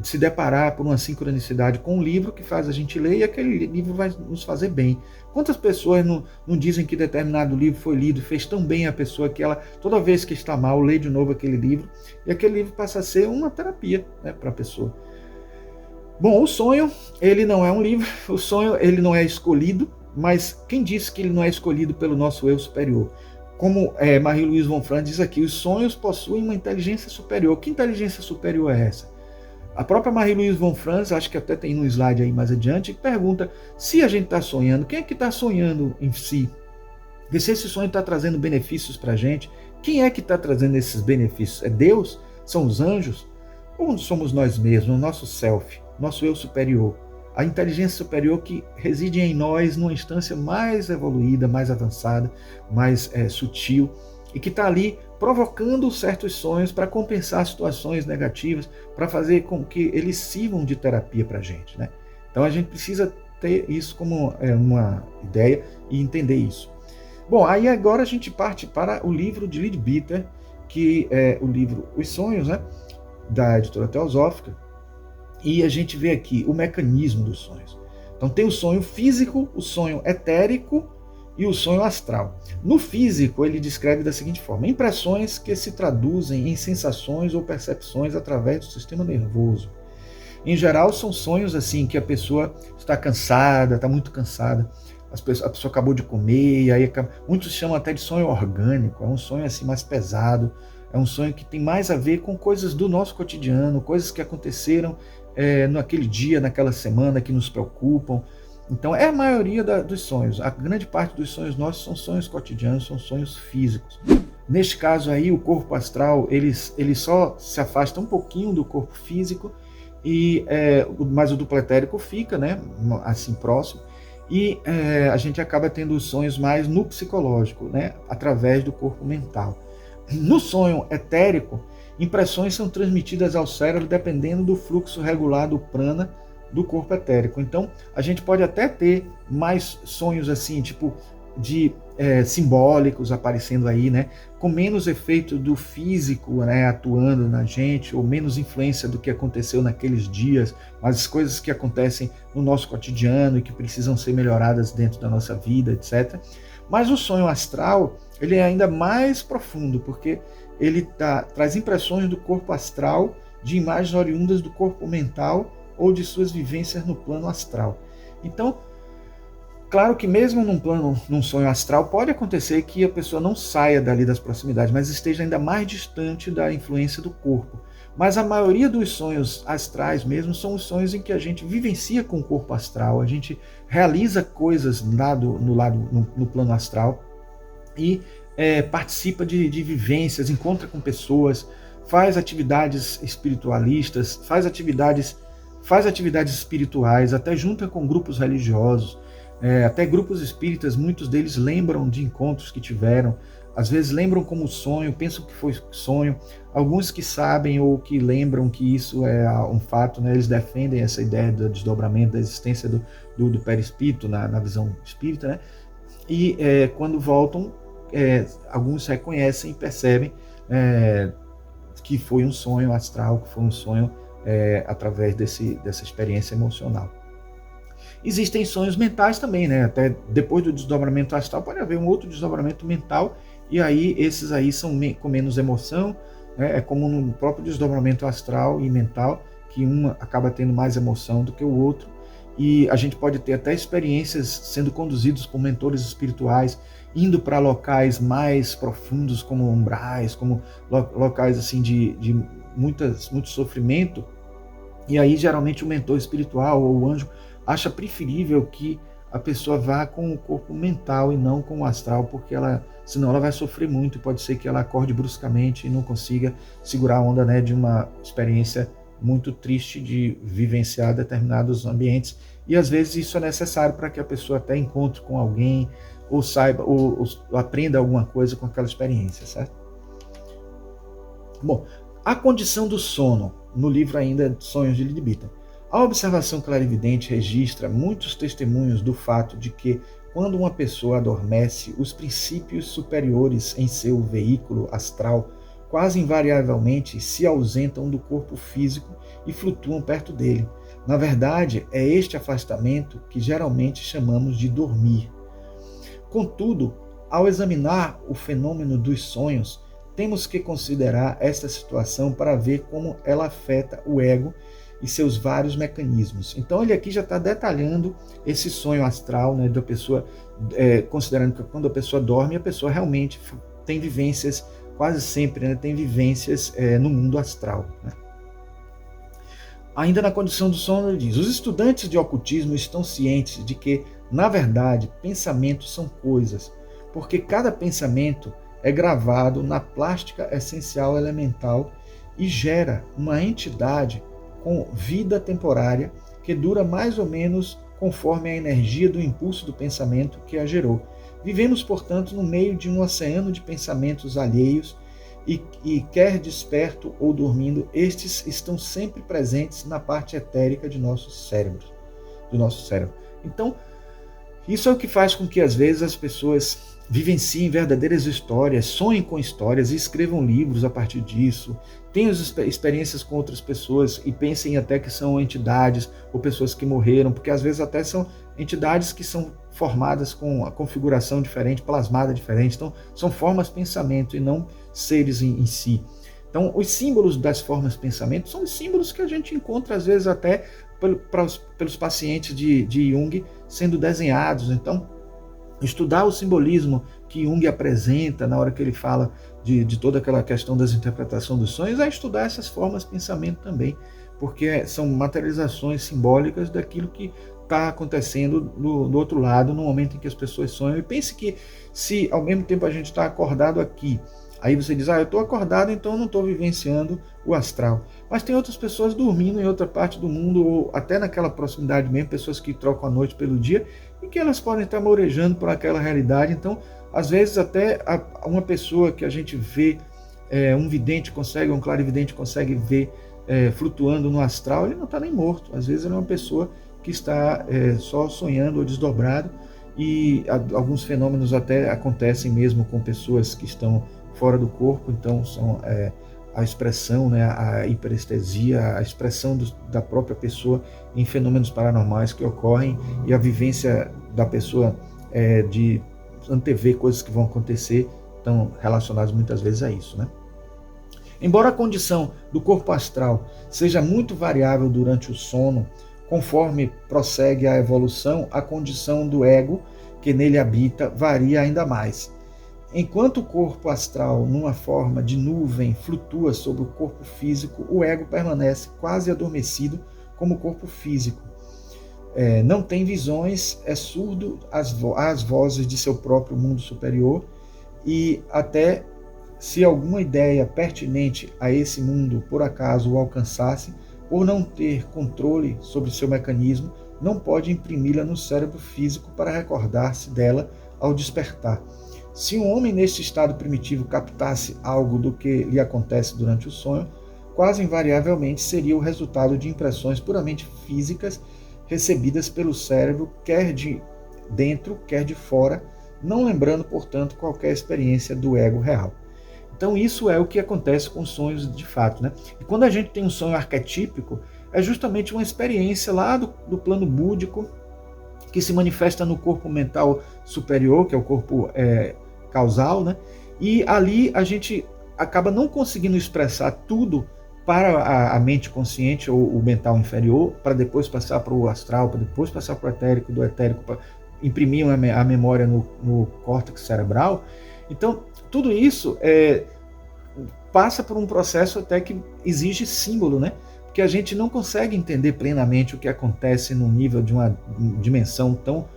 se deparar por uma sincronicidade com um livro que faz a gente ler, e aquele livro vai nos fazer bem. Quantas pessoas não dizem que determinado livro foi lido, fez tão bem a pessoa que ela, toda vez que está mal, lê de novo aquele livro, e aquele livro passa a ser uma terapia, né, para a pessoa. Bom, o sonho, ele não é um livro, o sonho ele não é escolhido, mas quem disse que ele não é escolhido pelo nosso eu superior? Como Marie-Louise von Franz diz aqui, os sonhos possuem uma inteligência superior. Que inteligência superior é essa? A própria Marie-Louise von Franz, acho que até tem no slide aí mais adiante, pergunta se a gente está sonhando, quem é que está sonhando em si? E se esse sonho está trazendo benefícios para a gente, quem é que está trazendo esses benefícios? É Deus? São os anjos? Ou somos nós mesmos, o nosso self, nosso eu superior? A inteligência superior que reside em nós numa instância mais evoluída, mais avançada, mais sutil, e que está ali provocando certos sonhos para compensar situações negativas, para fazer com que eles sirvam de terapia para a gente, né? Então a gente precisa ter isso como uma ideia e entender isso. Bom, aí agora a gente parte para o livro de Leadbeater, que é o livro Os Sonhos, né, da editora Teosófica, e a gente vê aqui o mecanismo dos sonhos. Então tem o sonho físico, o sonho etérico e o sonho astral. No físico, ele descreve da seguinte forma: impressões que se traduzem em sensações ou percepções através do sistema nervoso. Em geral, são sonhos assim que a pessoa está cansada, está muito cansada, a pessoa acabou de comer, e aí muitos chamam até de sonho orgânico, é um sonho assim mais pesado, é um sonho que tem mais a ver com coisas do nosso cotidiano, coisas que aconteceram naquele dia, naquela semana, que nos preocupam. Então é a maioria dos sonhos, a grande parte dos sonhos nossos são sonhos cotidianos, são sonhos físicos. Neste caso aí, o corpo astral, ele só se afasta um pouquinho do corpo físico, mas o duplo etérico fica, né, assim próximo, e a gente acaba tendo os sonhos mais no psicológico, né, através do corpo mental. No sonho etérico, impressões são transmitidas ao cérebro dependendo do fluxo regular do prana do corpo etérico. Então, a gente pode até ter mais sonhos assim, tipo de simbólicos aparecendo aí, né, com menos efeito do físico, né, atuando na gente, ou menos influência do que aconteceu naqueles dias, mas coisas que acontecem no nosso cotidiano e que precisam ser melhoradas dentro da nossa vida, etc. Mas o sonho astral, ele é ainda mais profundo, porque ele traz impressões do corpo astral, de imagens oriundas do corpo mental ou de suas vivências no plano astral. Então, claro que mesmo num sonho astral, pode acontecer que a pessoa não saia dali das proximidades, mas esteja ainda mais distante da influência do corpo. Mas a maioria dos sonhos astrais mesmo são os sonhos em que a gente vivencia com o corpo astral, a gente realiza coisas no plano astral e participa de vivências, encontra com pessoas, faz atividades espiritualistas, faz atividades espirituais, até junta com grupos religiosos, até grupos espíritas, muitos deles lembram de encontros que tiveram, às vezes lembram como sonho, pensam que foi sonho, alguns que sabem ou que lembram que isso é um fato, né, eles defendem essa ideia do desdobramento, da existência do perispírito na visão espírita, né, e quando voltam, alguns reconhecem e percebem que foi um sonho astral, que foi um sonho através dessa experiência emocional. Existem sonhos mentais também, né? Até depois do desdobramento astral pode haver um outro desdobramento mental, e aí esses aí são com menos emoção, né? É como no próprio desdobramento astral e mental, que um acaba tendo mais emoção do que o outro, e a gente pode ter até experiências sendo conduzidos por mentores espirituais, indo para locais mais profundos, como umbrais, como locais assim de muito sofrimento, e aí geralmente o mentor espiritual ou o anjo acha preferível que a pessoa vá com o corpo mental e não com o astral, porque senão ela vai sofrer muito, e pode ser que ela acorde bruscamente e não consiga segurar a onda, né, de uma experiência muito triste de vivenciar determinados ambientes, e às vezes isso é necessário para que a pessoa até encontre com alguém, ou saiba, ou aprenda alguma coisa com aquela experiência, certo? Bom, a condição do sono, no livro ainda Sonhos de Lydie Beaton. A observação clarividente registra muitos testemunhos do fato de que, quando uma pessoa adormece, os princípios superiores em seu veículo astral quase invariavelmente se ausentam do corpo físico e flutuam perto dele. Na verdade, é este afastamento que geralmente chamamos de dormir. Contudo, ao examinar o fenômeno dos sonhos, temos que considerar esta situação para ver como ela afeta o ego e seus vários mecanismos. Então ele aqui já está detalhando esse sonho astral, né, da pessoa, considerando que quando a pessoa dorme, a pessoa realmente tem vivências, quase sempre, né, tem vivências no mundo astral, né? Ainda na condição do sono, ele diz: os estudantes de ocultismo estão cientes de que, na verdade, pensamentos são coisas, porque cada pensamento é gravado na plástica essencial elemental e gera uma entidade com vida temporária que dura mais ou menos conforme a energia do impulso do pensamento que a gerou. Vivemos, portanto, no meio de um oceano de pensamentos alheios e quer desperto ou dormindo, estes estão sempre presentes na parte etérica de nosso cérebro. Então, isso é o que faz com que, às vezes, as pessoas vivenciem verdadeiras histórias, sonhem com histórias e escrevam livros a partir disso, tenham experiências com outras pessoas e pensem até que são entidades ou pessoas que morreram, porque às vezes até são entidades que são formadas com a configuração diferente, plasmada diferente, então são formas de pensamento e não seres em si. Então, os símbolos das formas de pensamento são os símbolos que a gente encontra às vezes até pelos pacientes de Jung sendo desenhados. Então, estudar o simbolismo que Jung apresenta na hora que ele fala de toda aquela questão das interpretações dos sonhos, é estudar essas formas de pensamento também, porque são materializações simbólicas daquilo que está acontecendo do outro lado, no momento em que as pessoas sonham. E pense que, se ao mesmo tempo a gente está acordado aqui, aí você diz: eu estou acordado, então eu não estou vivenciando o astral. Mas tem outras pessoas dormindo em outra parte do mundo, ou até naquela proximidade mesmo, pessoas que trocam a noite pelo dia, e que elas podem estar morejando por aquela realidade. Então, às vezes, até uma pessoa que a gente vê, um vidente consegue, um clarividente consegue ver flutuando no astral, ele não está nem morto. Às vezes, ele é uma pessoa que está só sonhando ou desdobrado, e alguns fenômenos até acontecem mesmo com pessoas que estão fora do corpo. Então, são a expressão, né, a hiperestesia, a expressão da própria pessoa em fenômenos paranormais que ocorrem, e a vivência da pessoa de antever coisas que vão acontecer, estão relacionadas muitas vezes a isso, né? Embora a condição do corpo astral seja muito variável durante o sono, conforme prossegue a evolução, a condição do ego que nele habita varia ainda mais. Enquanto o corpo astral, numa forma de nuvem, flutua sobre o corpo físico, o ego permanece quase adormecido como o corpo físico. Não tem visões, é surdo às vozes de seu próprio mundo superior, e até se alguma ideia pertinente a esse mundo por acaso o alcançasse, por não ter controle sobre seu mecanismo, não pode imprimi-la no cérebro físico para recordar-se dela ao despertar. Se um homem neste estado primitivo captasse algo do que lhe acontece durante o sonho, quase invariavelmente seria o resultado de impressões puramente físicas recebidas pelo cérebro, quer de dentro, quer de fora, não lembrando, portanto, qualquer experiência do ego real. Então isso é o que acontece com sonhos de fato, né? E quando a gente tem um sonho arquetípico, é justamente uma experiência lá do plano búdico, que se manifesta no corpo mental superior, que é o corpo causal, né? E ali a gente acaba não conseguindo expressar tudo para a mente consciente ou o mental inferior, para depois passar para o astral, para depois passar para o etérico, do etérico para imprimir a memória no córtex cerebral. Então, tudo isso passa por um processo até que exige símbolo, né? Porque a gente não consegue entender plenamente o que acontece no nível de uma dimensão tão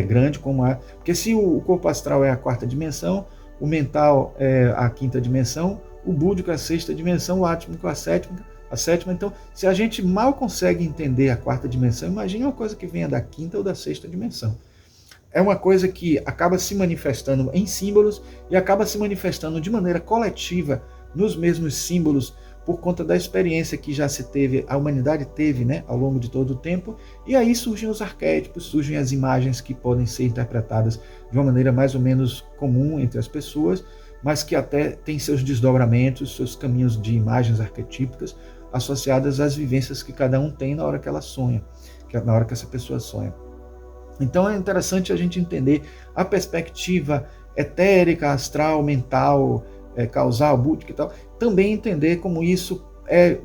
grande como a... Porque se o corpo astral é a quarta dimensão, o mental é a quinta dimensão, o búdico é a sexta dimensão, o átmico é a sétima. Então, se a gente mal consegue entender a quarta dimensão, imagine uma coisa que venha da quinta ou da sexta dimensão. É uma coisa que acaba se manifestando em símbolos e acaba se manifestando de maneira coletiva nos mesmos símbolos por conta da experiência que já se teve, a humanidade teve, né, ao longo de todo o tempo. E aí surgem os arquétipos, surgem as imagens que podem ser interpretadas de uma maneira mais ou menos comum entre as pessoas, mas que até tem seus desdobramentos, seus caminhos de imagens arquetípicas associadas às vivências que cada um tem na hora que ela sonha, na hora que essa pessoa sonha. Então é interessante a gente entender a perspectiva etérica, astral, mental, causal, búdica e tal, também entender como isso é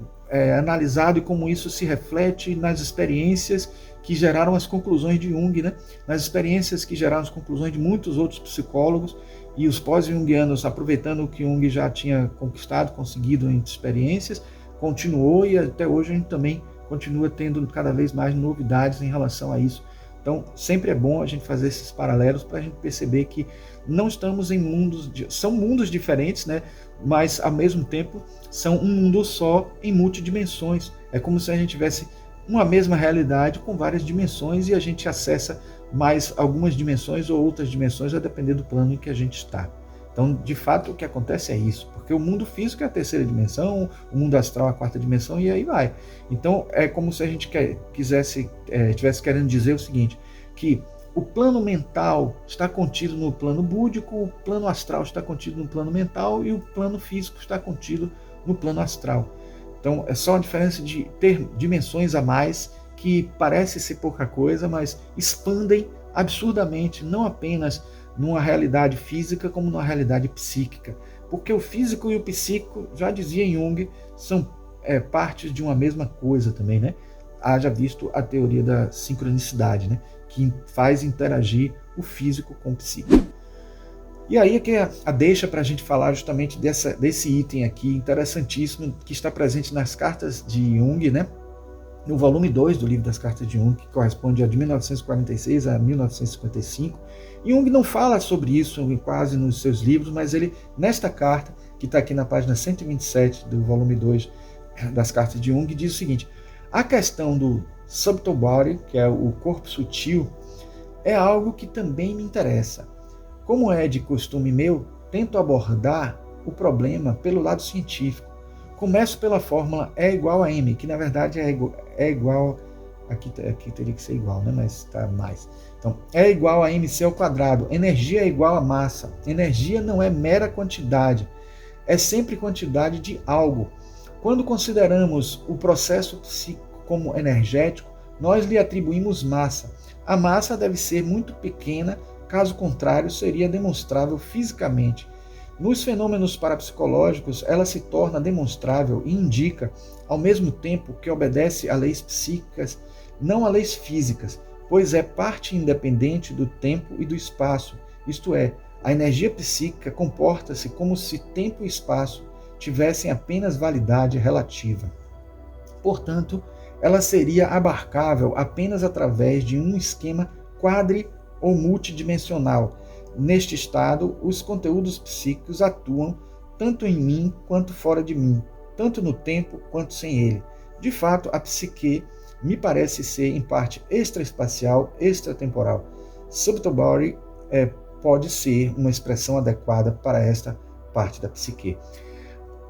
analisado e como isso se reflete nas experiências que geraram as conclusões de Jung, né? Nas experiências que geraram as conclusões de muitos outros psicólogos, e os pós-jungianos, aproveitando o que Jung já tinha conquistado, conseguido em experiências, continuou, e até hoje a gente também continua tendo cada vez mais novidades em relação a isso. Então, sempre é bom a gente fazer esses paralelos para a gente perceber que não estamos em mundos... São mundos diferentes, né? Mas, ao mesmo tempo, são um mundo só em multidimensões. É como se a gente tivesse uma mesma realidade com várias dimensões e a gente acessa mais algumas dimensões ou outras dimensões a depender do plano em que a gente está. Então, de fato, o que acontece é isso, porque o mundo físico é a terceira dimensão, o mundo astral é a quarta dimensão e aí vai. Então, é como se a gente estivesse querendo dizer o seguinte, que o plano mental está contido no plano búdico, o plano astral está contido no plano mental e o plano físico está contido no plano astral. Então, é só a diferença de ter dimensões a mais que parece ser pouca coisa, mas expandem absurdamente, não apenas numa realidade física como numa realidade psíquica. Porque o físico e o psíquico, já dizia Jung, são partes de uma mesma coisa também, né? Haja visto a teoria da sincronicidade, né? Que faz interagir o físico com o psíquico. E aí é que a deixa para a gente falar justamente desse item aqui, interessantíssimo, que está presente nas cartas de Jung, né? No volume 2 do livro das cartas de Jung, que corresponde a de 1946 a 1955. Jung não fala sobre isso quase nos seus livros, mas ele, nesta carta, que está aqui na página 127 do volume 2 das cartas de Jung, diz o seguinte: a questão do subtle body, que é o corpo sutil, é algo que também me interessa. Como é de costume meu, tento abordar o problema pelo lado científico. Começo pela fórmula E igual a M, que na verdade é igual... Aqui teria que ser igual, né? Mas está mais. Então, E igual a MC ao quadrado. Energia é igual a massa. Energia não é mera quantidade. É sempre quantidade de algo. Quando consideramos o processo psíquico como energético, nós lhe atribuímos massa. A massa deve ser muito pequena, caso contrário, seria demonstrável fisicamente. Nos fenômenos parapsicológicos, ela se torna demonstrável e indica, ao mesmo tempo que obedece a leis psíquicas, não a leis físicas, pois é parte independente do tempo e do espaço, isto é, a energia psíquica comporta-se como se tempo e espaço tivessem apenas validade relativa. Portanto, ela seria abarcável apenas através de um esquema quadri ou multidimensional. Neste estado, os conteúdos psíquicos atuam tanto em mim quanto fora de mim, tanto no tempo quanto sem ele. De fato, a psique me parece ser, em parte, extraespacial, extratemporal. Subtle body pode ser uma expressão adequada para esta parte da psique.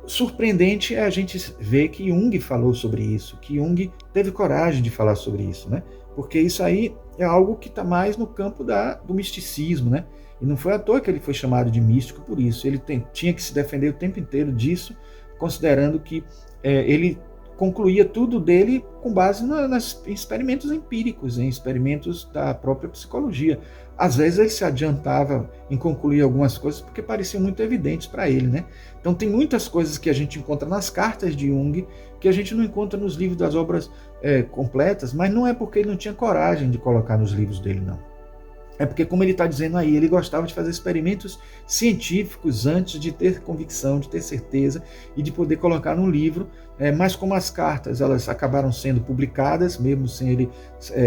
Surpreendente é a gente ver que Jung falou sobre isso, que Jung teve coragem de falar sobre isso, né? Porque isso aí é algo que está mais no campo do misticismo, né? E não foi à toa que ele foi chamado de místico por isso. Ele tinha que se defender o tempo inteiro disso, considerando que ele concluía tudo dele com base em experimentos empíricos, em experimentos da própria psicologia. Às vezes ele se adiantava em concluir algumas coisas porque pareciam muito evidentes para ele, né? Então tem muitas coisas que a gente encontra nas cartas de Jung que a gente não encontra nos livros das obras completas, mas não é porque ele não tinha coragem de colocar nos livros dele, não. É porque, como ele está dizendo aí, ele gostava de fazer experimentos científicos antes de ter convicção, de ter certeza e de poder colocar no livro. Mas como as cartas elas acabaram sendo publicadas, mesmo sem ele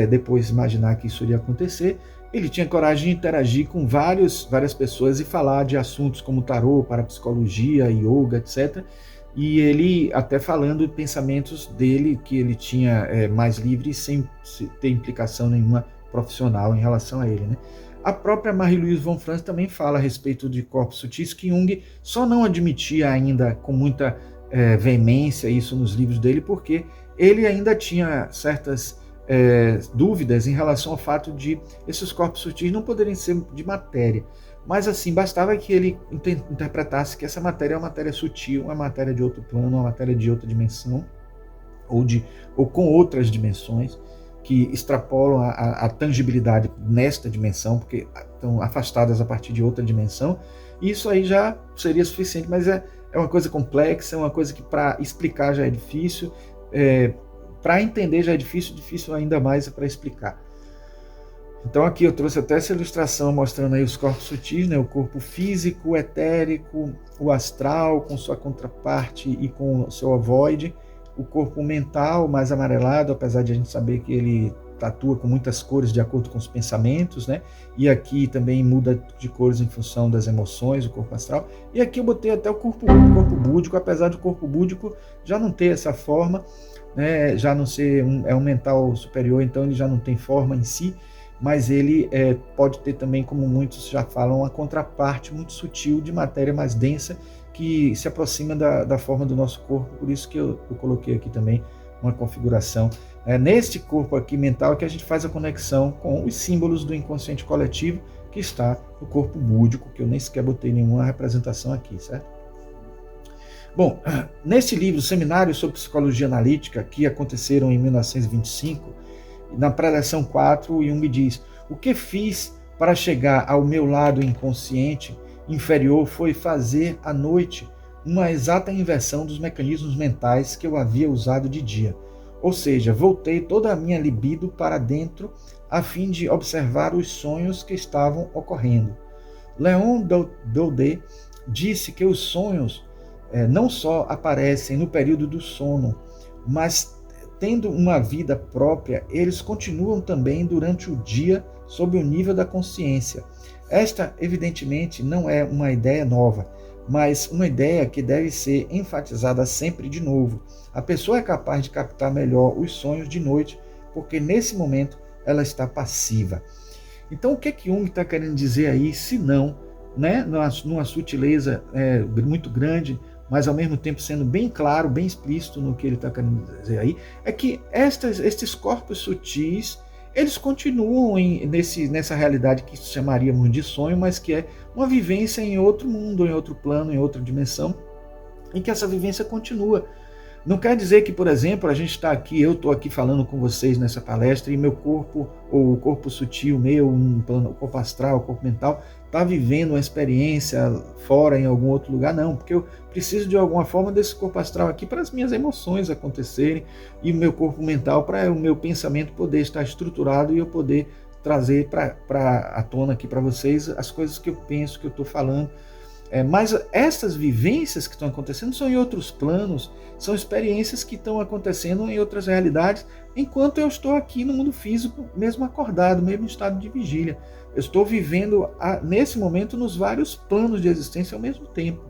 depois imaginar que isso iria acontecer, ele tinha coragem de interagir com várias pessoas e falar de assuntos como tarô, parapsicologia, yoga, etc. E ele até falando de pensamentos dele que ele tinha mais livre sem ter implicação nenhuma profissional em relação a ele, né? A própria Marie-Louise von Franz também fala a respeito de corpos sutis, que Jung só não admitia ainda com muita veemência isso nos livros dele, porque ele ainda tinha certas dúvidas em relação ao fato de esses corpos sutis não poderem ser de matéria. Mas assim, bastava que ele interpretasse que essa matéria é uma matéria sutil, uma matéria de outro plano, uma matéria de outra dimensão, ou com outras dimensões, que extrapolam a tangibilidade nesta dimensão, porque estão afastadas a partir de outra dimensão. Isso aí já seria suficiente, mas é uma coisa complexa, é uma coisa que para explicar já é difícil, para entender já é difícil ainda mais para explicar. Então aqui eu trouxe até essa ilustração mostrando aí os corpos sutis, né? O corpo físico, o etérico, o astral com sua contraparte e com o seu ovoide, o corpo mental mais amarelado, apesar de a gente saber que ele atua com muitas cores de acordo com os pensamentos, né? E aqui também muda de cores em função das emoções, o corpo astral. E aqui eu botei até o corpo búdico, apesar do corpo búdico já não ter essa forma, né? Já não ser um mental superior, então ele já não tem forma em si, mas ele pode ter também, como muitos já falam, uma contraparte muito sutil de matéria mais densa, que se aproxima da forma do nosso corpo, por isso que eu coloquei aqui também uma configuração. Neste corpo aqui mental que a gente faz a conexão com os símbolos do inconsciente coletivo, que está no corpo búdico, que eu nem sequer botei nenhuma representação aqui, certo? Bom, nesse livro, Seminário sobre Psicologia Analítica, que aconteceram em 1925, na preleção 4, o Jung diz: o que fiz para chegar ao meu lado inconsciente inferior foi fazer à noite uma exata inversão dos mecanismos mentais que eu havia usado de dia. Ou seja, voltei toda a minha libido para dentro a fim de observar os sonhos que estavam ocorrendo. Leon Daudet disse que os sonhos não só aparecem no período do sono, mas tendo uma vida própria, eles continuam também durante o dia sob o nível da consciência. Esta, evidentemente, não é uma ideia nova, mas uma ideia que deve ser enfatizada sempre de novo. A pessoa é capaz de captar melhor os sonhos de noite, porque nesse momento ela está passiva. Então, o que Jung está querendo dizer aí, se não, né, numa sutileza muito grande, mas ao mesmo tempo sendo bem claro, bem explícito no que ele está querendo dizer aí, é que estes corpos sutis, eles continuam nessa realidade que chamaríamos de sonho, mas que é uma vivência em outro mundo, em outro plano, em outra dimensão, em que essa vivência continua. Não quer dizer que, por exemplo, a gente está aqui, eu estou aqui falando com vocês nessa palestra e meu corpo, ou o corpo sutil meu, o corpo astral, o corpo mental, está vivendo uma experiência fora, em algum outro lugar, não, porque eu preciso de alguma forma desse corpo astral aqui para as minhas emoções acontecerem e o meu corpo mental para o meu pensamento poder estar estruturado e eu poder trazer à tona aqui para vocês as coisas que eu penso, que eu estou falando. Mas essas vivências que estão acontecendo são em outros planos, são experiências que estão acontecendo em outras realidades, enquanto eu estou aqui no mundo físico, mesmo acordado, mesmo em estado de vigília. Eu estou vivendo, nesse momento, nos vários planos de existência ao mesmo tempo.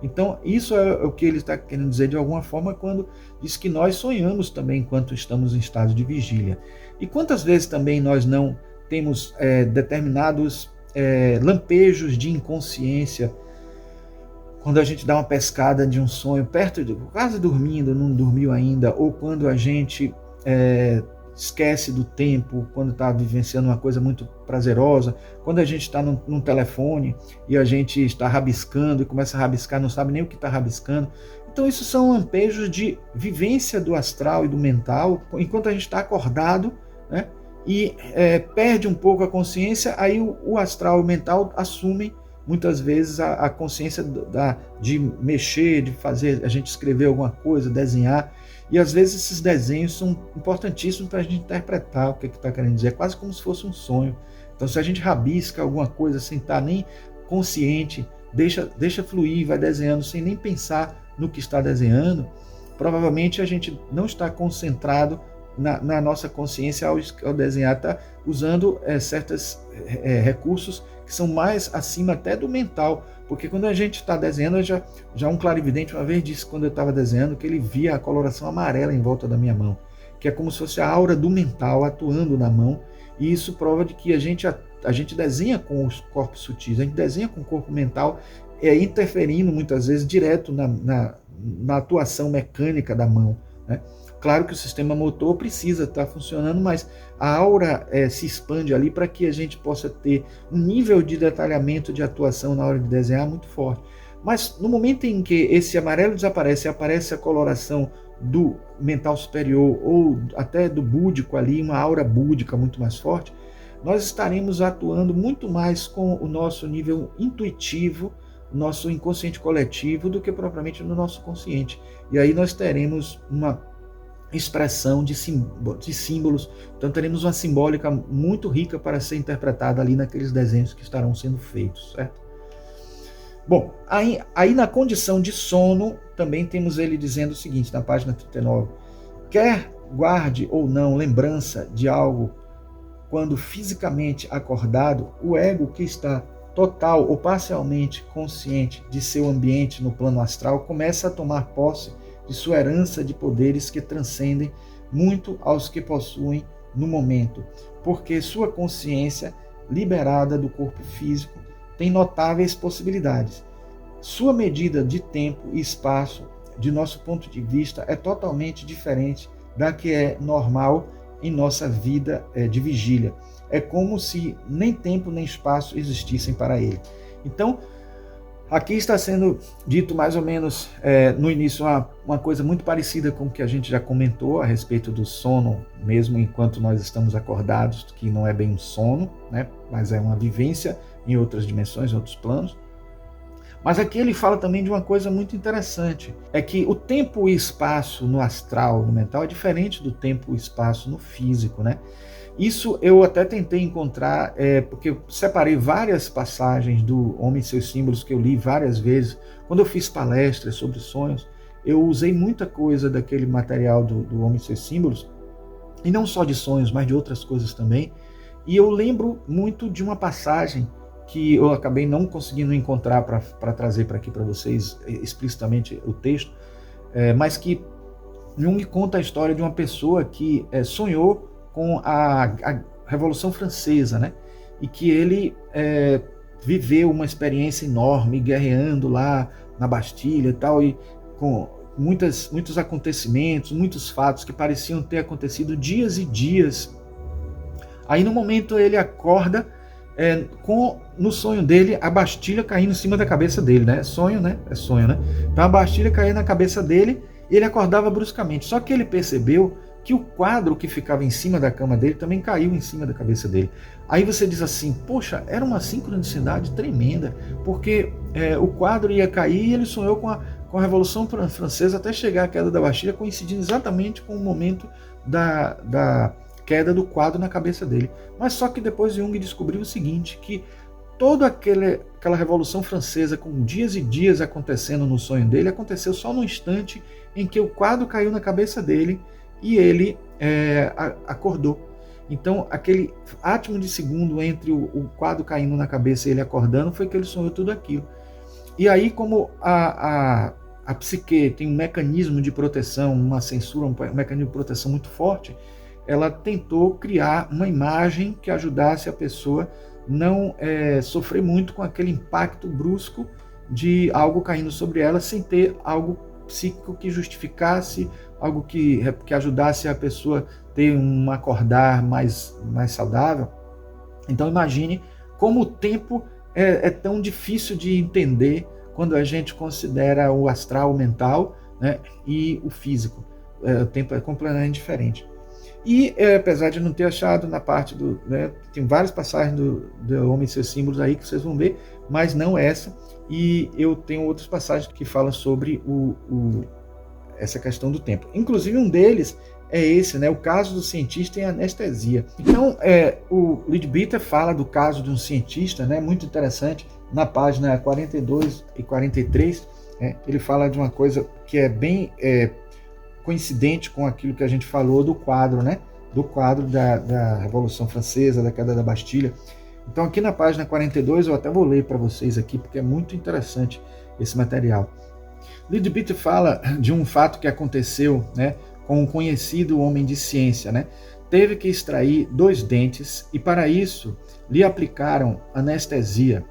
Então, isso é o que ele está querendo dizer de alguma forma quando diz que nós sonhamos também enquanto estamos em estado de vigília. E quantas vezes também nós não temos determinados lampejos de inconsciência, quando a gente dá uma pescada de um sonho, quase dormindo, não dormiu ainda, ou quando a gente esquece do tempo, quando está vivenciando uma coisa muito prazerosa, quando a gente está num telefone e a gente está rabiscando e começa a rabiscar, não sabe nem o que está rabiscando. Então isso são lampejos de vivência do astral e do mental, enquanto a gente está acordado, né? E perde um pouco a consciência, aí o astral e o mental assumem muitas vezes a consciência de mexer, de fazer a gente escrever alguma coisa, desenhar. E às vezes esses desenhos são importantíssimos para a gente interpretar o que está querendo dizer. É quase como se fosse um sonho. Então, se a gente rabisca alguma coisa sem estar nem consciente, deixa fluir, vai desenhando sem nem pensar no que está desenhando, provavelmente a gente não está concentrado na nossa consciência ao desenhar, está usando certos recursos que são mais acima até do mental, porque quando a gente está desenhando, já um clarividente uma vez disse, quando eu estava desenhando, que ele via a coloração amarela em volta da minha mão, que é como se fosse a aura do mental atuando na mão, e isso prova de que a gente desenha com os corpos sutis, a gente desenha com o corpo mental, interferindo muitas vezes direto na atuação mecânica da mão, né? Claro que o sistema motor precisa estar funcionando, mas a aura se expande ali para que a gente possa ter um nível de detalhamento de atuação na hora de desenhar muito forte. Mas no momento em que esse amarelo desaparece e aparece a coloração do mental superior ou até do búdico ali, uma aura búdica muito mais forte, nós estaremos atuando muito mais com o nosso nível intuitivo, nosso inconsciente coletivo, do que propriamente no nosso consciente. E aí nós teremos uma expressão de símbolos, então teremos uma simbólica muito rica para ser interpretada ali naqueles desenhos que estarão sendo feitos, certo? Bom, aí na condição de sono, também temos ele dizendo o seguinte, na página 39, quer guarde ou não lembrança de algo quando fisicamente acordado, o ego que está total ou parcialmente consciente de seu ambiente no plano astral começa a tomar posse de sua herança de poderes que transcendem muito aos que possuem no momento, porque sua consciência, liberada do corpo físico, tem notáveis possibilidades. Sua medida de tempo e espaço, de nosso ponto de vista, é totalmente diferente da que é normal em nossa vida de vigília. É como se nem tempo nem espaço existissem para ele. Então, aqui está sendo dito mais ou menos no início uma coisa muito parecida com o que a gente já comentou a respeito do sono, mesmo enquanto nós estamos acordados, que não é bem um sono, né? Mas é uma vivência em outras dimensões, em outros planos. Mas aqui ele fala também de uma coisa muito interessante, é que o tempo e espaço no astral, no mental, é diferente do tempo e espaço no físico, né? Isso eu até tentei encontrar, porque eu separei várias passagens do Homem e Seus Símbolos, que eu li várias vezes. Quando eu fiz palestras sobre sonhos, eu usei muita coisa daquele material do Homem e Seus Símbolos, e não só de sonhos, mas de outras coisas também. E eu lembro muito de uma passagem que eu acabei não conseguindo encontrar para trazer para aqui para vocês explicitamente o texto, mas que Jung conta a história de uma pessoa que sonhou com a Revolução Francesa, né? E que ele viveu uma experiência enorme, guerreando lá na Bastilha e tal, e com muitos acontecimentos, muitos fatos que pareciam ter acontecido dias e dias. Aí no momento ele acorda no sonho dele a Bastilha caindo em cima da cabeça dele, né? Sonho, né? É sonho, né? Então a Bastilha caía na cabeça dele e ele acordava bruscamente. Só que ele percebeu que o quadro que ficava em cima da cama dele também caiu em cima da cabeça dele. Aí você diz assim, poxa, era uma sincronicidade tremenda, porque o quadro ia cair e ele sonhou com a Revolução Francesa até chegar à queda da Bastilha, coincidindo exatamente com o momento da queda do quadro na cabeça dele. Mas só que depois Jung descobriu o seguinte, que toda aquela Revolução Francesa, com dias e dias acontecendo no sonho dele, aconteceu só no instante em que o quadro caiu na cabeça dele e ele acordou. Então, aquele átimo de segundo entre o quadro caindo na cabeça e ele acordando, foi que ele sonhou tudo aquilo. E aí, como a psique tem um mecanismo de proteção, uma censura, um mecanismo de proteção muito forte, ela tentou criar uma imagem que ajudasse a pessoa não sofrer muito com aquele impacto brusco de algo caindo sobre ela, sem ter algo psíquico que justificasse, algo que ajudasse a pessoa a ter um acordar mais saudável. Então imagine como o tempo é tão difícil de entender quando a gente considera o astral, o mental, né, e o físico. O tempo é completamente diferente. E apesar de não ter achado na parte do... Né, tem várias passagens do Homem e seus Símbolos aí que vocês vão ver, mas não essa. E eu tenho outras passagens que falam sobre essa questão do tempo. Inclusive um deles é esse, né, o caso do cientista em anestesia. Então, o Leadbeater fala do caso de um cientista, né, muito interessante, na página 42 e 43, ele fala de uma coisa que é bem coincidente com aquilo que a gente falou do quadro, né, do quadro da Revolução Francesa, da queda da Bastilha. Então, aqui na página 42, eu até vou ler para vocês aqui, porque é muito interessante esse material. Leadbeater fala de um fato que aconteceu, né, com um conhecido homem de ciência, né? Teve que extrair 2 dentes e para isso lhe aplicaram anestesia.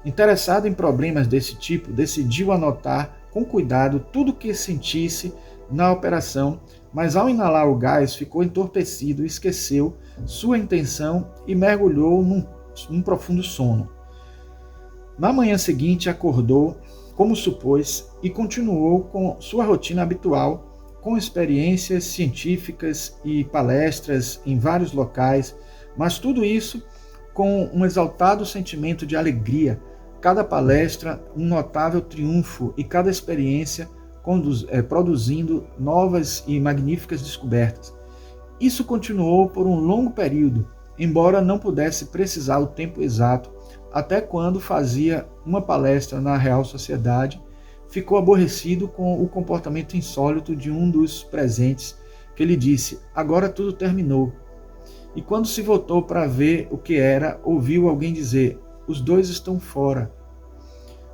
Interessado em problemas desse tipo, decidiu anotar com cuidado tudo o que sentisse na operação, mas ao inalar o gás ficou entorpecido, esqueceu sua intenção e mergulhou num profundo sono. Na manhã seguinte acordou, como supôs, e continuou com sua rotina habitual, com experiências científicas e palestras em vários locais, mas tudo isso com um exaltado sentimento de alegria, cada palestra um notável triunfo e cada experiência produzindo novas e magníficas descobertas. Isso continuou por um longo período, embora não pudesse precisar o tempo exato, até quando fazia uma palestra na Real Sociedade, ficou aborrecido com o comportamento insólito de um dos presentes, que lhe disse: agora tudo terminou. E quando se voltou para ver o que era, ouviu alguém dizer: os 2 estão fora.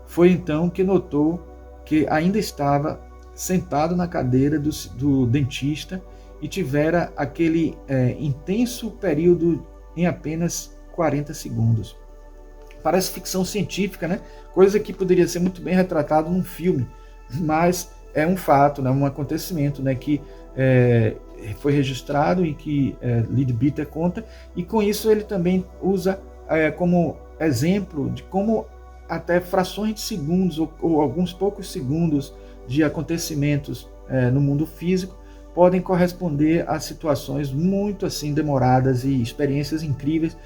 Foi então que notou que ainda estava sentado na cadeira do dentista e tivera aquele intenso período em apenas 40 segundos. Parece ficção científica, né? Coisa que poderia ser muito bem retratado num filme, mas é um fato, né? Um acontecimento, né? Que foi registrado e que Leadbeater conta, e com isso ele também usa como exemplo de como até frações de segundos ou alguns poucos segundos de acontecimentos no mundo físico podem corresponder a situações muito assim demoradas e experiências incríveis.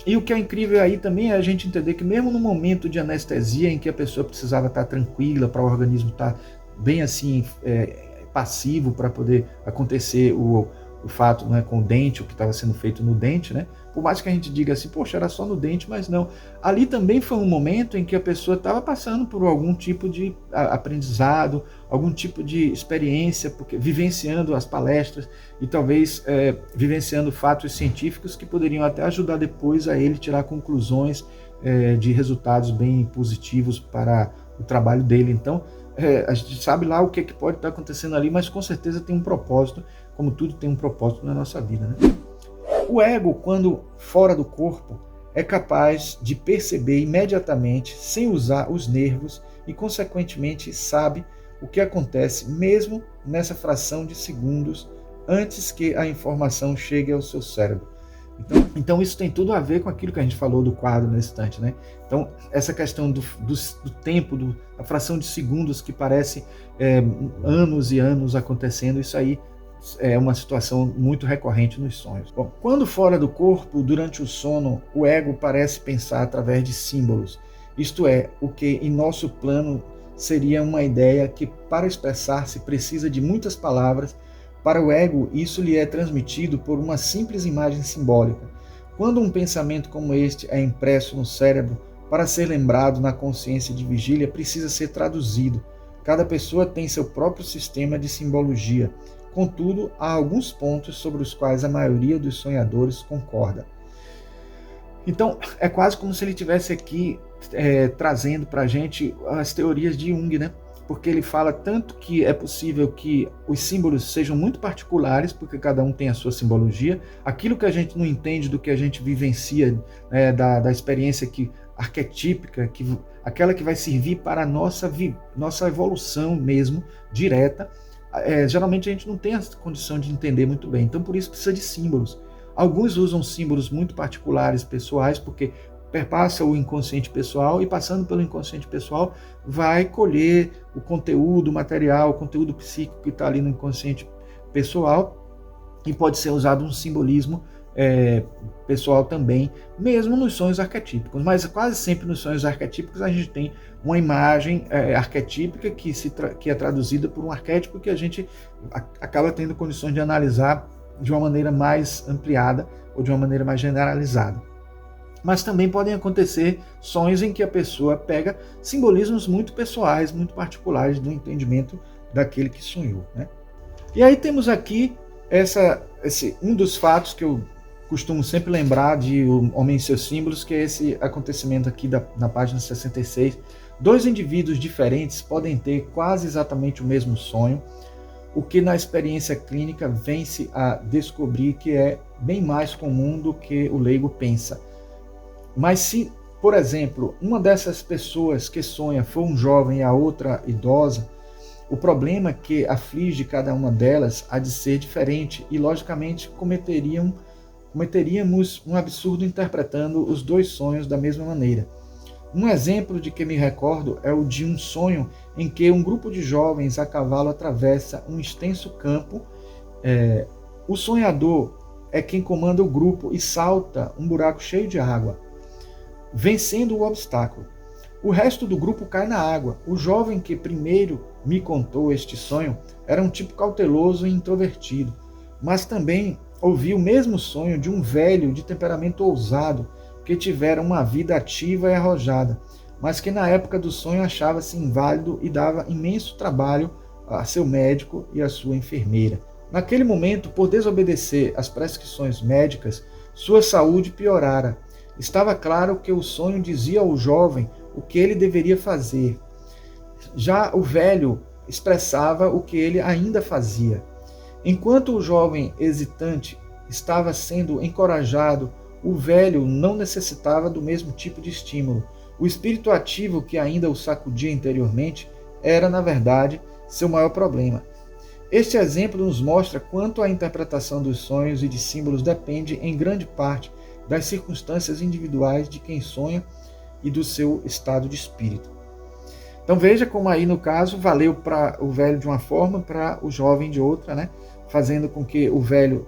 E o que é incrível aí também é a gente entender que mesmo no momento de anestesia, em que a pessoa precisava estar tranquila, para o organismo estar bem assim passivo para poder acontecer o fato, né, com o dente, o que estava sendo feito no dente, né? Por mais que a gente diga assim, poxa, era só no dente, mas não. Ali também foi um momento em que a pessoa estava passando por algum tipo de aprendizado, algum tipo de experiência, porque vivenciando as palestras e talvez vivenciando fatos científicos que poderiam até ajudar depois a ele tirar conclusões de resultados bem positivos para o trabalho dele. Então, a gente sabe lá o que pode estar acontecendo ali, mas com certeza tem um propósito, como tudo tem um propósito na nossa vida, né? O ego, quando fora do corpo, é capaz de perceber imediatamente, sem usar os nervos, e consequentemente sabe o que acontece mesmo nessa fração de segundos antes que a informação chegue ao seu cérebro. Então isso tem tudo a ver com aquilo que a gente falou do quadro nesse instante, né? Então essa questão do tempo, da fração de segundos que parece anos e anos acontecendo, isso aí é uma situação muito recorrente nos sonhos. Bom, quando fora do corpo, durante o sono, o ego parece pensar através de símbolos, isto é, o que em nosso plano seria uma ideia que para expressar-se precisa de muitas palavras. Para o ego, isso lhe é transmitido por uma simples imagem simbólica. Quando um pensamento como este é impresso no cérebro, para ser lembrado na consciência de vigília, precisa ser traduzido. Cada pessoa tem seu próprio sistema de simbologia. Contudo, há alguns pontos sobre os quais a maioria dos sonhadores concorda. Então, é quase como se ele estivesse aqui trazendo para a gente as teorias de Jung, né? Porque ele fala tanto que é possível que os símbolos sejam muito particulares, porque cada um tem a sua simbologia. Aquilo que a gente não entende do que a gente vivencia, da experiência arquetípica, aquela que vai servir para a nossa evolução mesmo, direta, geralmente a gente não tem a condição de entender muito bem. Então, por isso precisa de símbolos. Alguns usam símbolos muito particulares, pessoais, porque perpassa o inconsciente pessoal e, passando pelo inconsciente pessoal, vai colher o conteúdo, o material, o conteúdo psíquico que está ali no inconsciente pessoal, e pode ser usado um simbolismo pessoal também, mesmo nos sonhos arquetípicos. Mas quase sempre nos sonhos arquetípicos a gente tem uma imagem arquetípica que é traduzida por um arquétipo que a gente acaba tendo condições de analisar de uma maneira mais ampliada ou de uma maneira mais generalizada. Mas também podem acontecer sonhos em que a pessoa pega simbolismos muito pessoais, muito particulares do entendimento daquele que sonhou, né? E aí temos aqui um dos fatos que eu costumo sempre lembrar de O Homem e Seus Símbolos, que é esse acontecimento aqui na página 66. Dois indivíduos diferentes podem ter quase exatamente o mesmo sonho, o que na experiência clínica vem-se a descobrir que é bem mais comum do que o leigo pensa. Mas se, por exemplo, uma dessas pessoas que sonha for um jovem e a outra idosa, o problema que aflige cada uma delas há de ser diferente e, logicamente, cometeríamos um absurdo interpretando os dois sonhos da mesma maneira. Um exemplo de que me recordo é o de um sonho em que um grupo de jovens a cavalo atravessa um extenso campo. O sonhador é quem comanda o grupo e salta um buraco cheio de água, vencendo o obstáculo. O resto do grupo cai na água. O jovem que primeiro me contou este sonho era um tipo cauteloso e introvertido, mas também ouvi o mesmo sonho de um velho de temperamento ousado, que tivera uma vida ativa e arrojada, mas que na época do sonho achava-se inválido e dava imenso trabalho a seu médico e a sua enfermeira. Naquele momento, por desobedecer às prescrições médicas, sua saúde piorara. Estava claro que o sonho dizia ao jovem o que ele deveria fazer. Já o velho expressava o que ele ainda fazia. Enquanto o jovem hesitante estava sendo encorajado, o velho não necessitava do mesmo tipo de estímulo. O espírito ativo que ainda o sacudia interiormente era, na verdade, seu maior problema. Este exemplo nos mostra quanto a interpretação dos sonhos e de símbolos depende, em grande parte, das circunstâncias individuais de quem sonha e do seu estado de espírito. Então veja como aí no caso valeu para o velho de uma forma, para o jovem de outra, né? Fazendo com que o velho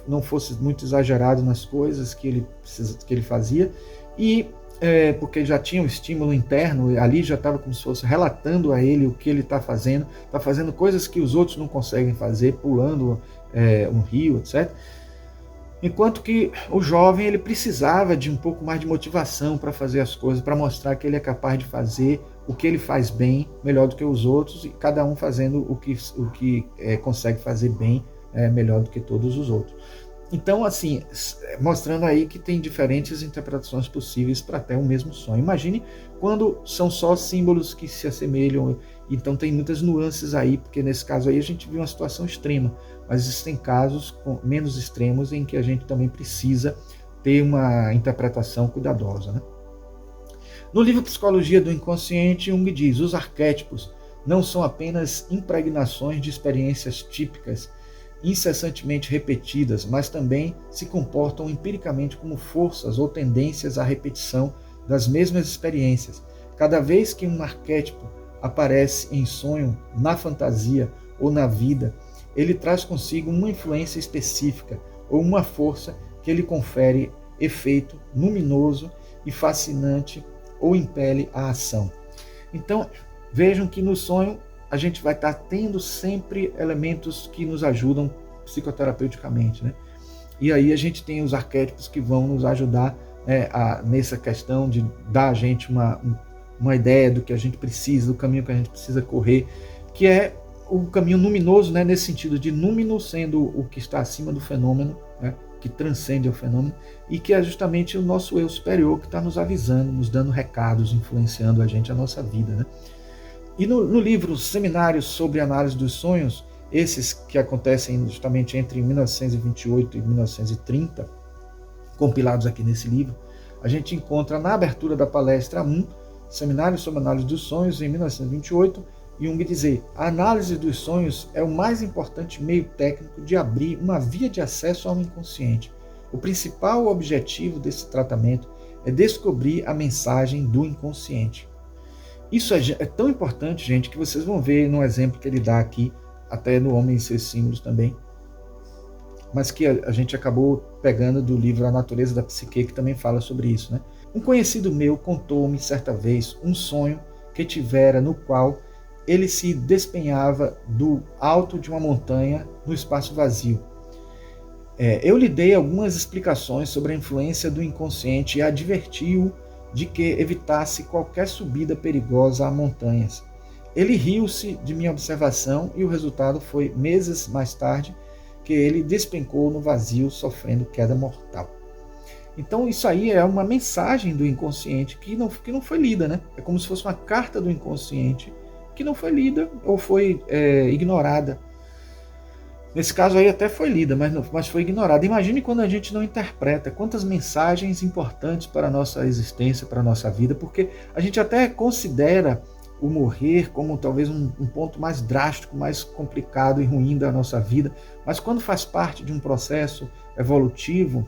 não fosse muito exagerado nas coisas que ele fazia, e porque já tinha um estímulo interno, ali já estava como se fosse relatando a ele o que ele está fazendo coisas que os outros não conseguem fazer, pulando um rio, etc. Enquanto que o jovem ele precisava de um pouco mais de motivação para fazer as coisas, para mostrar que ele é capaz de fazer o que ele faz bem, melhor do que os outros, e cada um fazendo o que consegue fazer bem, melhor do que todos os outros. Então, assim, mostrando aí que tem diferentes interpretações possíveis para até o mesmo sonho. Imagine quando são só símbolos que se assemelham, então tem muitas nuances aí, porque nesse caso aí a gente viu uma situação extrema, mas existem casos menos extremos em que a gente também precisa ter uma interpretação cuidadosa, né? No livro Psicologia do Inconsciente, Jung diz: os arquétipos não são apenas impregnações de experiências típicas, incessantemente repetidas, mas também se comportam empiricamente como forças ou tendências à repetição das mesmas experiências. Cada vez que um arquétipo aparece em sonho, na fantasia ou na vida, ele traz consigo uma influência específica ou uma força que lhe confere efeito luminoso e fascinante ou impele a ação. Então, vejam que no sonho a gente vai estar tendo sempre elementos que nos ajudam psicoterapeuticamente, né? E aí a gente tem os arquétipos que vão nos ajudar nessa questão de dar a gente uma ideia do que a gente precisa, do caminho que a gente precisa correr, que é o caminho luminoso, né? Nesse sentido de númino sendo o que está acima do fenômeno, né? Que transcende o fenômeno, e que é justamente o nosso eu superior que está nos avisando, nos dando recados, influenciando a gente, a nossa vida, né? E no livro Seminários sobre Análise dos Sonhos, esses que acontecem justamente entre 1928 e 1930, compilados aqui nesse livro, a gente encontra na abertura da palestra 1, Seminários sobre Análise dos Sonhos, em 1928, Jung dizer: a análise dos sonhos é o mais importante meio técnico de abrir uma via de acesso ao inconsciente. O principal objetivo desse tratamento é descobrir a mensagem do inconsciente. Isso é tão importante, gente, que vocês vão ver no exemplo que ele dá aqui, até no Homem e Seus Símbolos também, mas que a gente acabou pegando do livro A Natureza da Psique, que também fala sobre isso, né? Um conhecido meu contou-me certa vez um sonho que tivera no qual ele se despenhava do alto de uma montanha no espaço vazio. Eu lhe dei algumas explicações sobre a influência do inconsciente e adverti-o de que evitasse qualquer subida perigosa a montanhas. Ele riu-se de minha observação e o resultado foi, meses mais tarde, que ele despencou no vazio sofrendo queda mortal. Então isso aí é uma mensagem do inconsciente que não foi lida, né? É como se fosse uma carta do inconsciente que não foi lida ou foi ignorada. Nesse caso aí até foi lida, mas foi ignorada. Imagine quando a gente não interpreta quantas mensagens importantes para a nossa existência, para a nossa vida, porque a gente até considera o morrer como talvez um ponto mais drástico, mais complicado e ruim da nossa vida, mas quando faz parte de um processo evolutivo,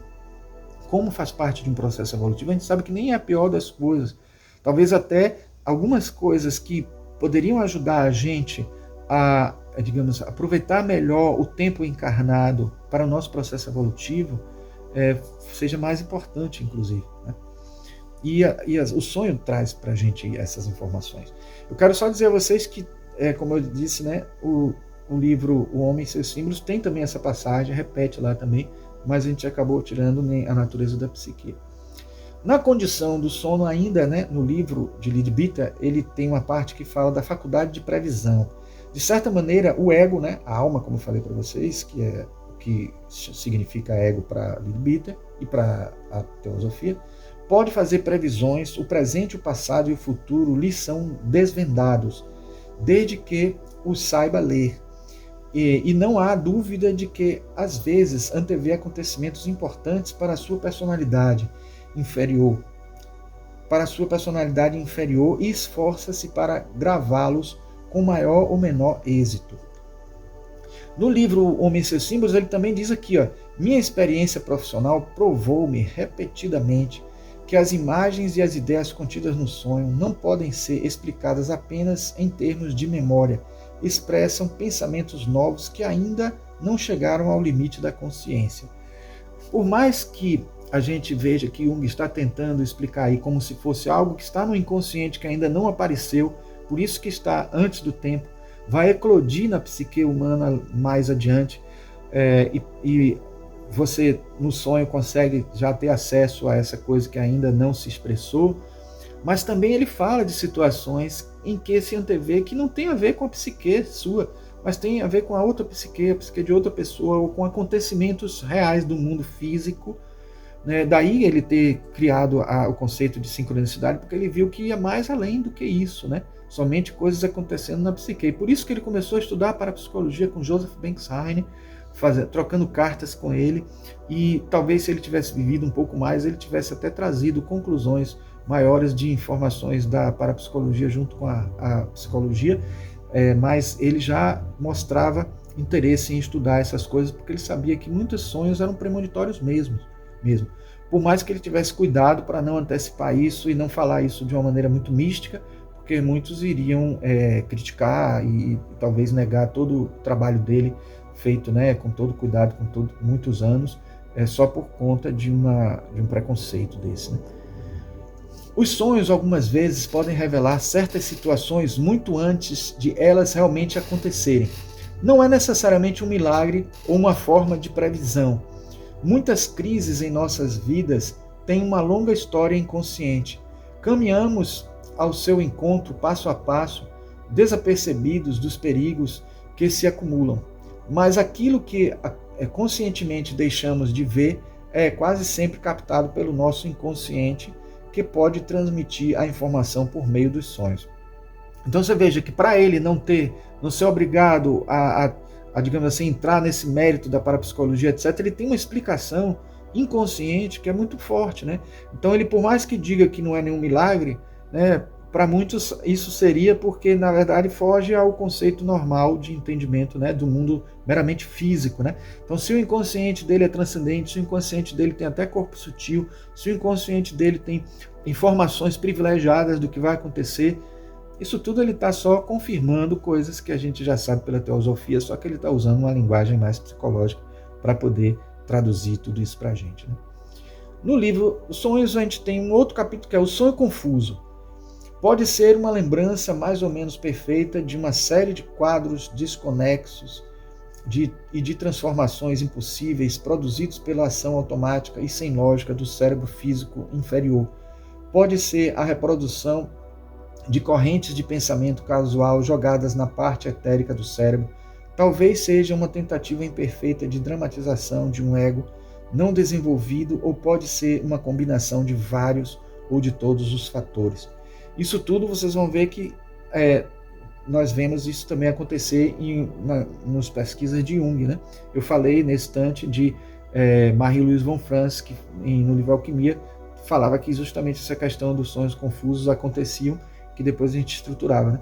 como faz parte de um processo evolutivo, a gente sabe que nem é a pior das coisas. Talvez até algumas coisas que poderiam ajudar a gente a, digamos, aproveitar melhor o tempo encarnado para o nosso processo evolutivo, seja mais importante, inclusive, né? O sonho traz para a gente essas informações. Eu quero só dizer a vocês que, como eu disse, né, o livro O Homem e Seus Símbolos tem também essa passagem, repete lá também, mas a gente acabou tirando A Natureza da Psique. Na condição do sono ainda, né, no livro de Leadbeater, ele tem uma parte que fala da faculdade de previsão. De certa maneira, o ego, né, a alma, como eu falei para vocês, que é o que significa ego para Leadbeater e para a teosofia, pode fazer previsões, o presente, o passado e o futuro lhe são desvendados, desde que os saiba ler. E não há dúvida de que, às vezes, antevê acontecimentos importantes para a sua personalidade inferior, e esforça-se para gravá-los com maior ou menor êxito. No livro Homem e Seus Símbolos, ele também diz aqui, minha experiência profissional provou-me repetidamente que as imagens e as ideias contidas no sonho não podem ser explicadas apenas em termos de memória, expressam pensamentos novos que ainda não chegaram ao limite da consciência. Por mais que a gente veja que Jung está tentando explicar aí como se fosse algo que está no inconsciente que ainda não apareceu, por isso que está antes do tempo, vai eclodir na psique humana mais adiante, e você no sonho consegue já ter acesso a essa coisa que ainda não se expressou, mas também ele fala de situações em que se antevê que não tem a ver com a psique sua, mas tem a ver com a psique de outra pessoa, ou com acontecimentos reais do mundo físico, né? Daí ele ter criado o conceito de sincronicidade, porque ele viu que ia mais além do que isso, né? Somente coisas acontecendo na psique. Por isso que ele começou a estudar parapsicologia com Joseph Banks Heine, trocando cartas com ele, e talvez se ele tivesse vivido um pouco mais, ele tivesse até trazido conclusões maiores de informações da parapsicologia junto com a psicologia, mas ele já mostrava interesse em estudar essas coisas, porque ele sabia que muitos sonhos eram premonitórios mesmo. Por mais que ele tivesse cuidado para não antecipar isso e não falar isso de uma maneira muito mística, porque muitos iriam criticar e talvez negar todo o trabalho dele, feito, né, com todo cuidado, muitos anos, só por conta de um preconceito desse, né? Os sonhos, algumas vezes, podem revelar certas situações muito antes de elas realmente acontecerem. Não é necessariamente um milagre ou uma forma de previsão. Muitas crises em nossas vidas têm uma longa história inconsciente. Caminhamos ao seu encontro passo a passo, desapercebidos dos perigos que se acumulam. Mas aquilo que conscientemente deixamos de ver é quase sempre captado pelo nosso inconsciente, que pode transmitir a informação por meio dos sonhos. Então você veja que para ele não ser obrigado a, digamos assim, entrar nesse mérito da parapsicologia, etc., ele tem uma explicação inconsciente que é muito forte, né? Então ele, por mais que diga que não é nenhum milagre, né, para muitos isso seria porque, na verdade, foge ao conceito normal de entendimento, né, do mundo meramente físico, né? Então, se o inconsciente dele é transcendente, se o inconsciente dele tem até corpo sutil, se o inconsciente dele tem informações privilegiadas do que vai acontecer, isso tudo ele está só confirmando coisas que a gente já sabe pela teosofia, só que ele está usando uma linguagem mais psicológica para poder traduzir tudo isso para a gente, né? No livro Os Sonhos, a gente tem um outro capítulo que é o Sonho Confuso. Pode ser uma lembrança mais ou menos perfeita de uma série de quadros desconexos e de transformações impossíveis produzidos pela ação automática e sem lógica do cérebro físico inferior. Pode ser a reprodução de correntes de pensamento casual jogadas na parte etérica do cérebro. Talvez seja uma tentativa imperfeita de dramatização de um ego não desenvolvido, ou pode ser uma combinação de vários ou de todos os fatores. Isso tudo vocês vão ver que nós vemos isso também acontecer nas pesquisas de Jung, né? Eu falei nesse instante de Marie-Louise von Franz, que no livro Alquimia, falava que justamente essa questão dos sonhos confusos aconteciam, que depois a gente estruturava, né?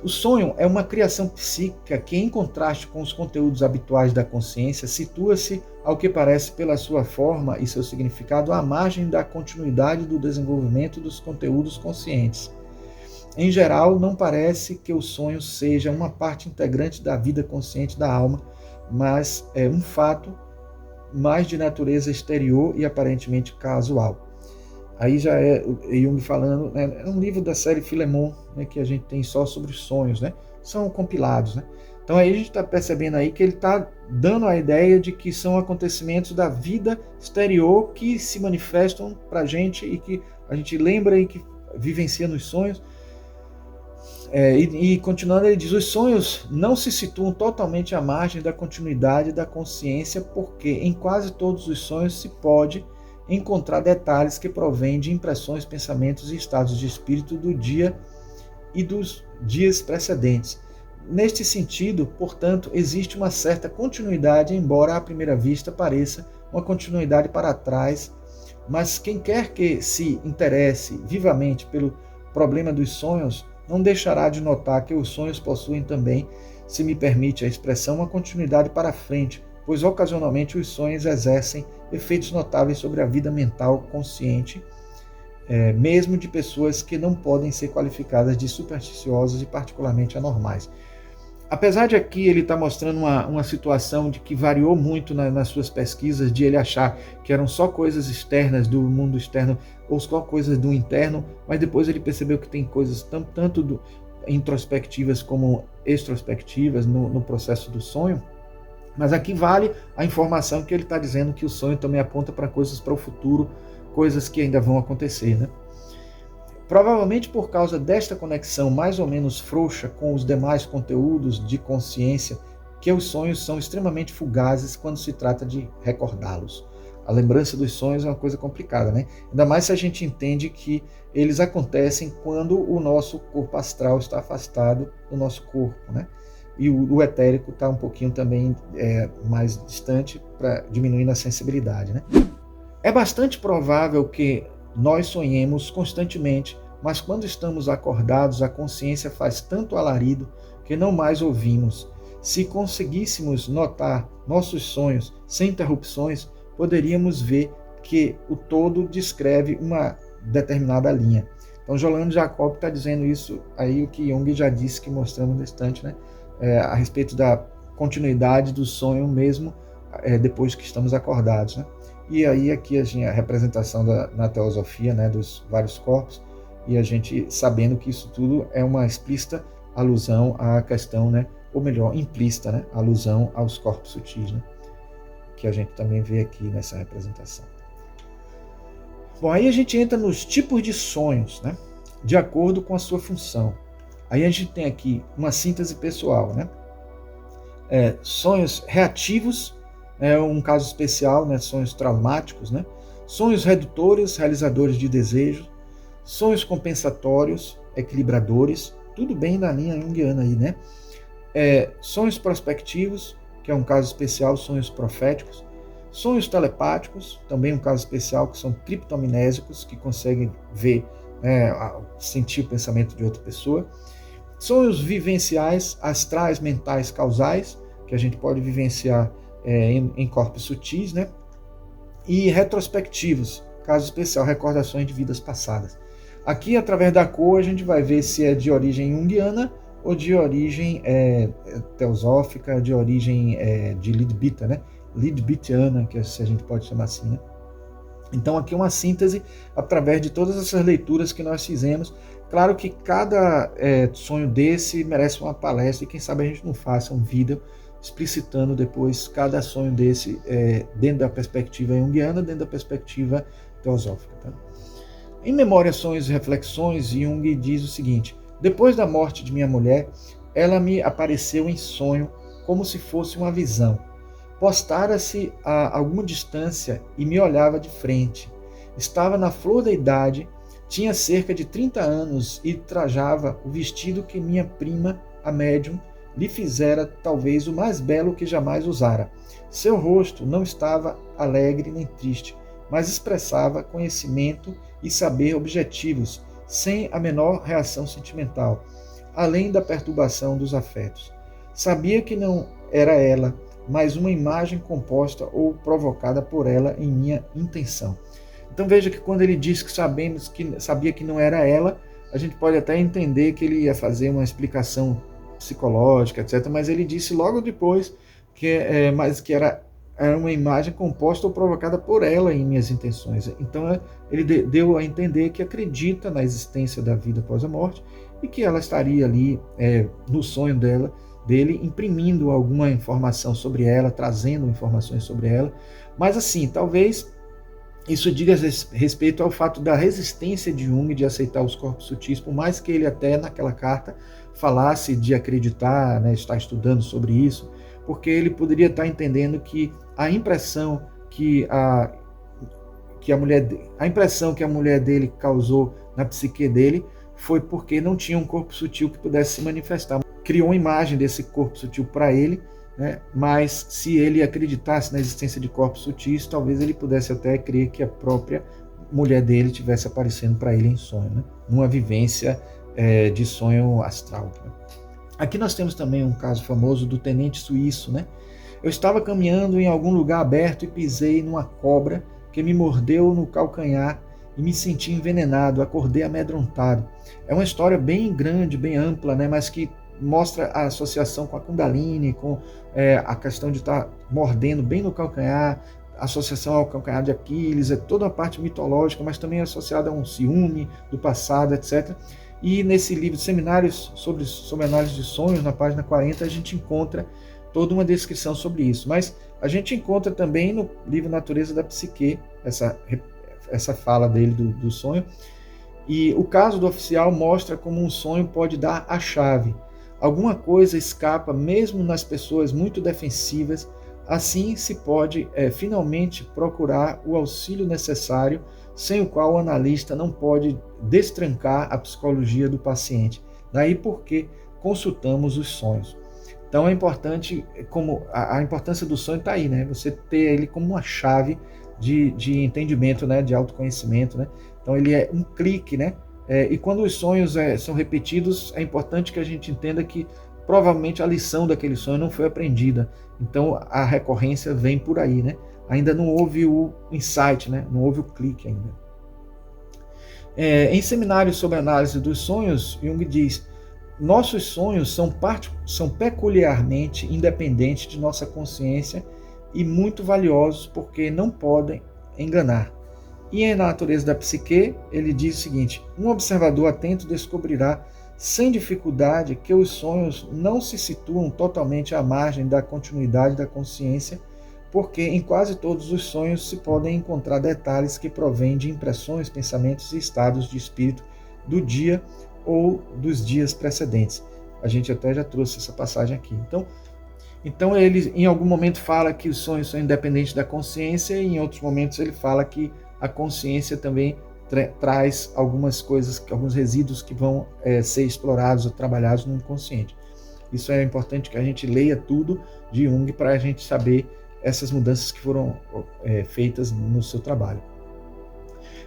O sonho é uma criação psíquica que, em contraste com os conteúdos habituais da consciência, situa-se, ao que parece pela sua forma e seu significado, à margem da continuidade do desenvolvimento dos conteúdos conscientes. Em geral, não parece que o sonho seja uma parte integrante da vida consciente da alma, mas é um fato mais de natureza exterior e aparentemente casual. Aí já é Jung falando, né, é um livro da série Filemon, né, que a gente tem só sobre os sonhos, né? São compilados, né? Então aí a gente está percebendo aí que ele está dando a ideia de que são acontecimentos da vida exterior que se manifestam para a gente e que a gente lembra e que vivencia nos sonhos. E continuando, ele diz: os sonhos não se situam totalmente à margem da continuidade da consciência, porque em quase todos os sonhos se pode encontrar detalhes que provêm de impressões, pensamentos e estados de espírito do dia e dos dias precedentes. Neste sentido, portanto, existe uma certa continuidade, embora à primeira vista pareça uma continuidade para trás, mas quem quer que se interesse vivamente pelo problema dos sonhos não deixará de notar que os sonhos possuem também, se me permite a expressão, uma continuidade para frente, pois ocasionalmente os sonhos exercem efeitos notáveis sobre a vida mental consciente, mesmo de pessoas que não podem ser qualificadas de supersticiosas e particularmente anormais. Apesar de aqui ele estar mostrando uma situação de que variou muito nas suas pesquisas, de ele achar que eram só coisas externas do mundo externo ou só coisas do interno, mas depois ele percebeu que tem coisas tanto introspectivas como extrospectivas no processo do sonho. Mas aqui vale a informação que ele está dizendo que o sonho também aponta para coisas para o futuro, coisas que ainda vão acontecer, né? Provavelmente por causa desta conexão mais ou menos frouxa com os demais conteúdos de consciência, que os sonhos são extremamente fugazes quando se trata de recordá-los. A lembrança dos sonhos é uma coisa complicada, né? Ainda mais se a gente entende que eles acontecem quando o nosso corpo astral está afastado do nosso corpo, né? E o etérico está um pouquinho também mais distante, para diminuir a sensibilidade, né? É bastante provável que nós sonhemos constantemente, mas quando estamos acordados, a consciência faz tanto alarido que não mais ouvimos. Se conseguíssemos notar nossos sonhos sem interrupções, poderíamos ver que o todo descreve uma determinada linha. Então, Jolande Jacob está dizendo isso aí, o que Jung já disse, que mostramos no instante, né? A respeito da continuidade do sonho mesmo depois que estamos acordados, né? E aí aqui a representação na teosofia, né, dos vários corpos, e a gente sabendo que isso tudo é uma explícita alusão à questão, né, ou melhor, implícita, né, alusão aos corpos sutis, né, que a gente também vê aqui nessa representação. Bom, aí a gente entra nos tipos de sonhos, né, de acordo com a sua função. Aí a gente tem aqui uma síntese pessoal, né? Sonhos reativos, um caso especial, né? Sonhos traumáticos, né? Sonhos redutores, realizadores de desejos, sonhos compensatórios, equilibradores, tudo bem na linha junguiana aí, né? Sonhos prospectivos, que é um caso especial, sonhos proféticos, sonhos telepáticos, também um caso especial, que são criptoamnésicos, que conseguem ver né, sentir o pensamento de outra pessoa. Sonhos vivenciais, astrais, mentais, causais, que a gente pode vivenciar em corpos sutis, né? E retrospectivos, caso especial, recordações de vidas passadas. Aqui, através da cor, a gente vai ver se é de origem junguiana ou de origem teosófica, de origem de Leadbeater, né? Leadbeatiana, que a gente pode chamar assim, né? Então aqui uma síntese através de todas essas leituras que nós fizemos. Claro que cada sonho desse merece uma palestra e quem sabe a gente não faça um vídeo explicitando depois cada sonho desse dentro da perspectiva junguiana, dentro da perspectiva teosófica. Tá? Em Memória, Sonhos e Reflexões, Jung diz o seguinte: depois da morte de minha mulher, ela me apareceu em sonho como se fosse uma visão. Postara-se a alguma distância e me olhava de frente. Estava na flor da idade, tinha cerca de 30 anos e trajava o vestido que minha prima, a médium, lhe fizera talvez o mais belo que jamais usara. Seu rosto não estava alegre nem triste, mas expressava conhecimento e saber objetivos, sem a menor reação sentimental, além da perturbação dos afetos. Sabia que não era ela, mas uma imagem composta ou provocada por ela em minha intenção. Então veja que quando ele diz que sabia que não era ela, a gente pode até entender que ele ia fazer uma explicação psicológica, etc. Mas ele disse logo depois mas que era uma imagem composta ou provocada por ela em minhas intenções. Então ele deu a entender que acredita na existência da vida após a morte e que ela estaria ali no sonho dele, imprimindo alguma informação sobre ela, trazendo informações sobre ela. Mas assim, talvez isso diga respeito ao fato da resistência de Jung de aceitar os corpos sutis, por mais que ele até naquela carta falasse de acreditar, né, estar estudando sobre isso, porque ele poderia estar entendendo que a impressão que a mulher dele causou na psique dele foi porque não tinha um corpo sutil que pudesse se manifestar. Criou uma imagem desse corpo sutil para ele, né? Mas se ele acreditasse na existência de corpos sutis, talvez ele pudesse até crer que a própria mulher dele estivesse aparecendo para ele em sonho, né? Numa vivência de sonho astral. Né? Aqui nós temos também um caso famoso do tenente suíço, né? Eu estava caminhando em algum lugar aberto e pisei numa cobra que me mordeu no calcanhar e me senti envenenado, acordei amedrontado. É uma história bem grande, bem ampla, né? Mas que mostra a associação com a Kundalini, com a questão de estar mordendo bem no calcanhar, associação ao calcanhar de Aquiles, toda a parte mitológica, mas também associada a um ciúme do passado, etc. E nesse livro, Seminários sobre Análise de Sonhos, na página 40, a gente encontra toda uma descrição sobre isso. Mas a gente encontra também no livro Natureza da Psique, essa fala dele do sonho. E o caso do oficial mostra como um sonho pode dar a chave. Alguma coisa escapa mesmo nas pessoas muito defensivas, assim se pode finalmente procurar o auxílio necessário, sem o qual o analista não pode destrancar a psicologia do paciente. Daí porque consultamos os sonhos. Então é importante, como a importância do sonho está aí, né? Você ter ele como uma chave de entendimento, né? De autoconhecimento, né? Então ele é um clique, né? E quando os sonhos são repetidos, é importante que a gente entenda que provavelmente a lição daquele sonho não foi aprendida. Então a recorrência vem por aí, né? Ainda não houve o insight, né? Não houve o clique ainda. Em Seminários sobre Análise dos Sonhos, Jung diz: nossos sonhos são peculiarmente independentes de nossa consciência e muito valiosos porque não podem enganar. E na Natureza da Psique, ele diz o seguinte: um observador atento descobrirá sem dificuldade que os sonhos não se situam totalmente à margem da continuidade da consciência, porque em quase todos os sonhos se podem encontrar detalhes que provêm de impressões, pensamentos e estados de espírito do dia ou dos dias precedentes. A gente até já trouxe essa passagem aqui. Então ele em algum momento fala que os sonhos são independentes da consciência e em outros momentos ele fala que a consciência também traz algumas coisas, alguns resíduos que vão ser explorados ou trabalhados no inconsciente. Isso é importante que a gente leia tudo de Jung para a gente saber essas mudanças que foram feitas no seu trabalho.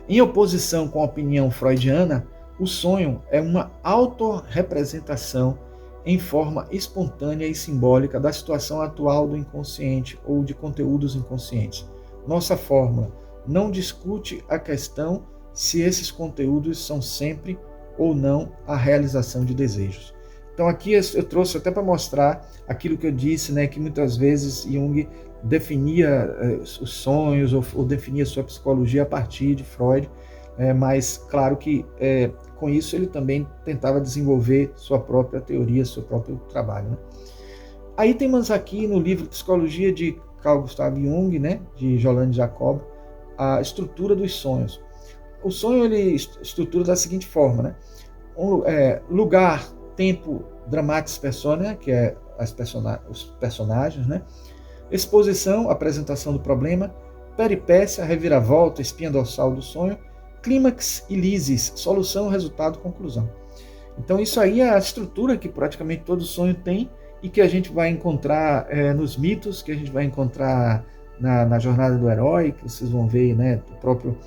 Em oposição com a opinião freudiana, o sonho é uma autorrepresentação em forma espontânea e simbólica da situação atual do inconsciente ou de conteúdos inconscientes. Nossa fórmula não discute a questão se esses conteúdos são sempre ou não a realização de desejos. Então aqui eu trouxe até para mostrar aquilo que eu disse, né, que muitas vezes Jung definia os sonhos ou definia sua psicologia a partir de Freud, mas claro que com isso ele também tentava desenvolver sua própria teoria, seu próprio trabalho. Né? Aí temos aqui no livro Psicologia de Carl Gustav Jung, né, de Jolande Jacob, a estrutura dos sonhos. O sonho ele estrutura da seguinte forma, né? Lugar, tempo, dramatis personae, que é os personagens, né? Exposição, apresentação do problema, peripécia, reviravolta, espinha dorsal do sonho, clímax e lisis, solução, resultado, conclusão. Então isso aí é a estrutura que praticamente todo sonho tem e que a gente vai encontrar nos mitos, que a gente vai encontrar na jornada do herói, que vocês vão ver, né, o próprio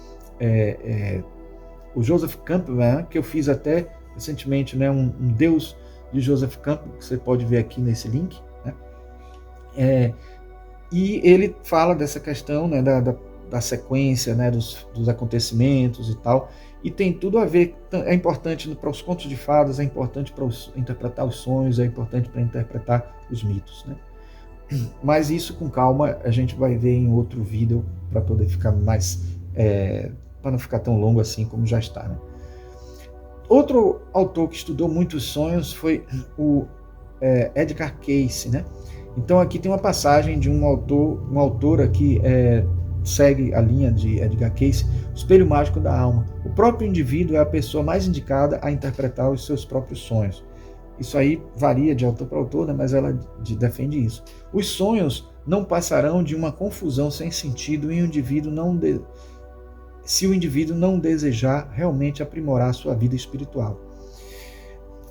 o Joseph Campbell, né, que eu fiz até recentemente, né, um Deus de Joseph Campbell, que você pode ver aqui nesse link, né, e ele fala dessa questão, né, da sequência, né, dos acontecimentos e tal, e tem tudo a ver, é importante para os contos de fadas, é importante para interpretar os sonhos, é importante para interpretar os mitos, né? Mas isso com calma a gente vai ver em outro vídeo para poder ficar mais, para não ficar tão longo assim como já está, né? Outro autor que estudou muitos sonhos foi o Edgar Cayce, né? Então aqui tem uma passagem de um autor que segue a linha de Edgar Cayce, o espelho mágico da alma. O próprio indivíduo é a pessoa mais indicada a interpretar os seus próprios sonhos. Isso aí varia de autor para autor, né, mas ela defende isso. Os sonhos não passarão de uma confusão sem sentido se o indivíduo não desejar realmente aprimorar sua vida espiritual.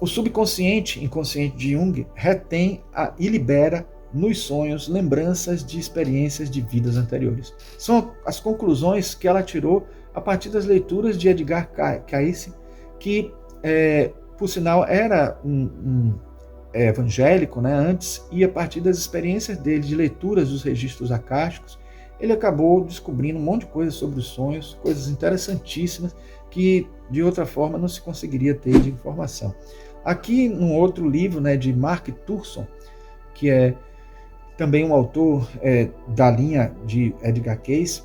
O subconsciente, inconsciente de Jung, retém e libera nos sonhos lembranças de experiências de vidas anteriores. São as conclusões que ela tirou a partir das leituras de Edgar Cayce, que, por sinal, era um evangélico, né, antes, e a partir das experiências dele, de leituras dos registros acásticos, ele acabou descobrindo um monte de coisas sobre os sonhos, coisas interessantíssimas que, de outra forma, não se conseguiria ter de informação. Aqui, num outro livro, né, de Mark Turson, que é também um autor da linha de Edgar Cayce,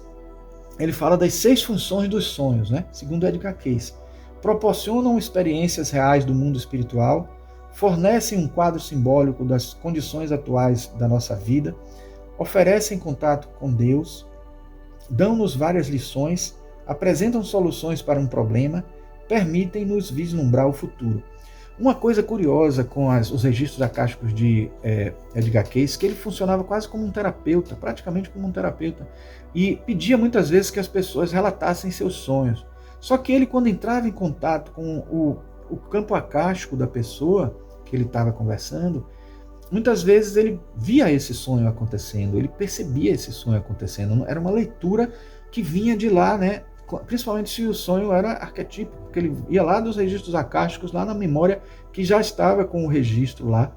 ele fala das 6 funções dos sonhos, né? Segundo Edgar Cayce. Proporcionam experiências reais do mundo espiritual, fornecem um quadro simbólico das condições atuais da nossa vida, oferecem contato com Deus, dão-nos várias lições, apresentam soluções para um problema, permitem-nos vislumbrar o futuro. Uma coisa curiosa com os registros acásticos de Edgar Cayce, que ele funcionava quase como um terapeuta, praticamente como um terapeuta, e pedia muitas vezes que as pessoas relatassem seus sonhos. Só que ele, quando entrava em contato com o campo acástico da pessoa que ele estava conversando, muitas vezes ele via esse sonho acontecendo, ele percebia esse sonho acontecendo. Era uma leitura que vinha de lá, né? Principalmente se o sonho era arquetípico, porque ele ia lá dos registros acásticos, lá na memória que já estava com o registro lá.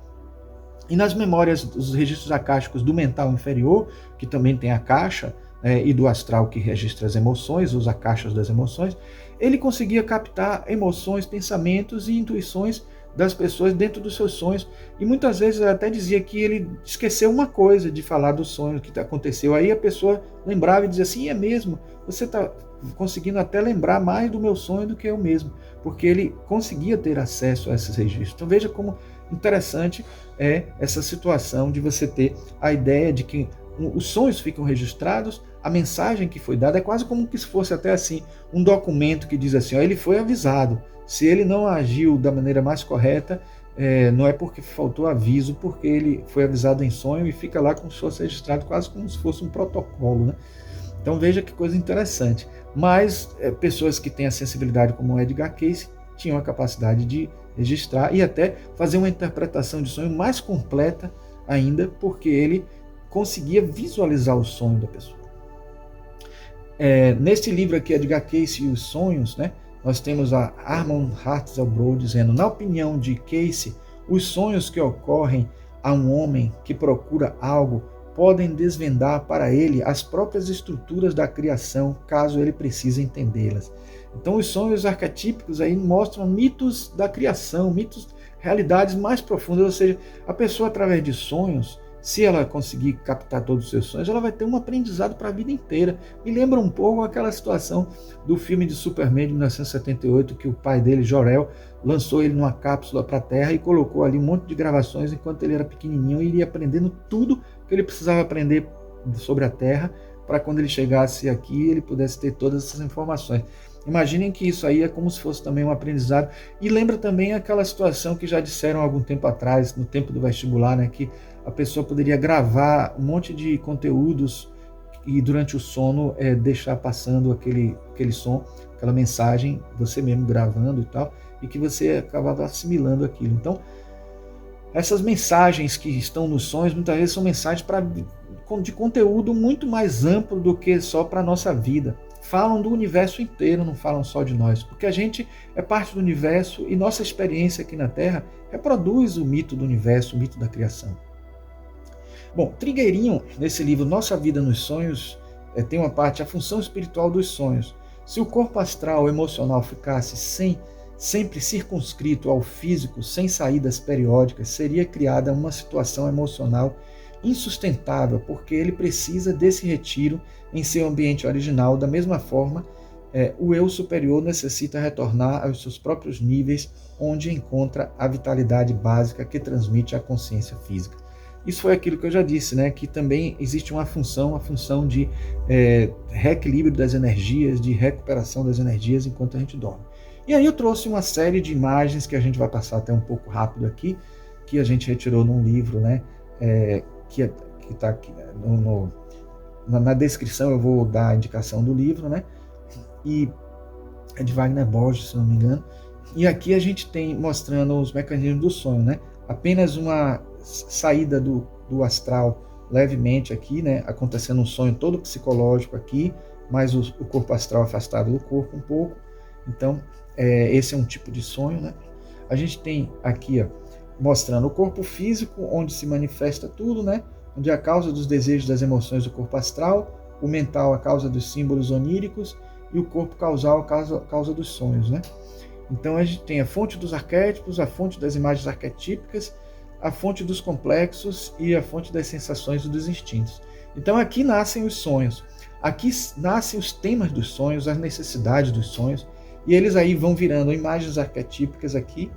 E nas memórias dos registros acásticos do mental inferior, que também tem a caixa, e do astral que registra as emoções, os acástios das emoções, ele conseguia captar emoções, pensamentos e intuições das pessoas dentro dos seus sonhos, e muitas vezes ele até dizia que ele esqueceu uma coisa de falar do sonho que aconteceu, aí a pessoa lembrava e dizia assim, é mesmo, você está conseguindo até lembrar mais do meu sonho do que eu mesmo, porque ele conseguia ter acesso a esses registros. Então veja como interessante é essa situação de você ter a ideia de que os sonhos ficam registrados, a mensagem que foi dada é quase como que se fosse até assim um documento que diz assim, ó, ele foi avisado, se ele não agiu da maneira mais correta, não é porque faltou aviso, porque ele foi avisado em sonho e fica lá como se fosse registrado, quase como se fosse um protocolo, né? Então veja que coisa interessante. Mas pessoas que têm a sensibilidade como o Edgar Cayce tinham a capacidade de registrar e até fazer uma interpretação de sonho mais completa ainda, porque ele conseguia visualizar o sonho da pessoa. Neste livro aqui, Edgar Cayce e os Sonhos, né, nós temos a Armand Hartzell dizendo: na opinião de Cayce, os sonhos que ocorrem a um homem que procura algo podem desvendar para ele as próprias estruturas da criação, caso ele precise entendê-las. Então, os sonhos arquetípicos aí mostram mitos da criação, mitos, realidades mais profundas, ou seja, a pessoa, através de sonhos, se ela conseguir captar todos os seus sonhos, ela vai ter um aprendizado para a vida inteira. Me lembra um pouco aquela situação do filme de Superman de 1978, que o pai dele, Jor-El, lançou ele numa cápsula para a Terra e colocou ali um monte de gravações enquanto ele era pequenininho e iria aprendendo tudo que ele precisava aprender sobre a Terra para quando ele chegasse aqui ele pudesse ter todas essas informações. Imaginem que isso aí é como se fosse também um aprendizado. E lembra também aquela situação que já disseram há algum tempo atrás, no tempo do vestibular, né, que a pessoa poderia gravar um monte de conteúdos e durante o sono deixar passando aquele som, aquela mensagem, você mesmo gravando e tal, e que você acabava assimilando aquilo. Então, essas mensagens que estão nos sonhos, muitas vezes são mensagens de conteúdo muito mais amplo do que só para a nossa vida. Falam do universo inteiro, não falam só de nós, porque a gente é parte do universo e nossa experiência aqui na Terra reproduz o mito do universo, o mito da criação. Bom, Trigueirinho, nesse livro Nossa Vida nos Sonhos, tem uma parte, a função espiritual dos sonhos. Se o corpo astral emocional ficasse sempre circunscrito ao físico, sem saídas periódicas, seria criada uma situação emocional insustentável, porque ele precisa desse retiro em seu ambiente original. Da mesma forma, o eu superior necessita retornar aos seus próprios níveis, onde encontra a vitalidade básica que transmite a consciência física. Isso foi aquilo que eu já disse, né? Que também existe uma função de reequilíbrio das energias, de recuperação das energias enquanto a gente dorme. E aí eu trouxe uma série de imagens que a gente vai passar até um pouco rápido aqui, que a gente retirou num livro, né? Que está aqui na descrição. Eu vou dar a indicação do livro, né? E é de Wagner Borges, se não me engano. E aqui a gente tem mostrando os mecanismos do sonho, né? Apenas uma saída do astral levemente aqui, né? Acontecendo um sonho todo psicológico aqui, mas o corpo astral afastado do corpo um pouco. Então, esse é um tipo de sonho, né? A gente tem aqui, mostrando o corpo físico, onde se manifesta tudo, né? Onde é a causa dos desejos, das emoções do corpo astral, o mental a causa dos símbolos oníricos e o corpo causal a causa dos sonhos, né? Então a gente tem a fonte dos arquétipos, a fonte das imagens arquetípicas, a fonte dos complexos e a fonte das sensações e dos instintos. Então aqui nascem os sonhos, aqui nascem os temas dos sonhos, as necessidades dos sonhos, e eles aí vão virando imagens arquetípicas aqui,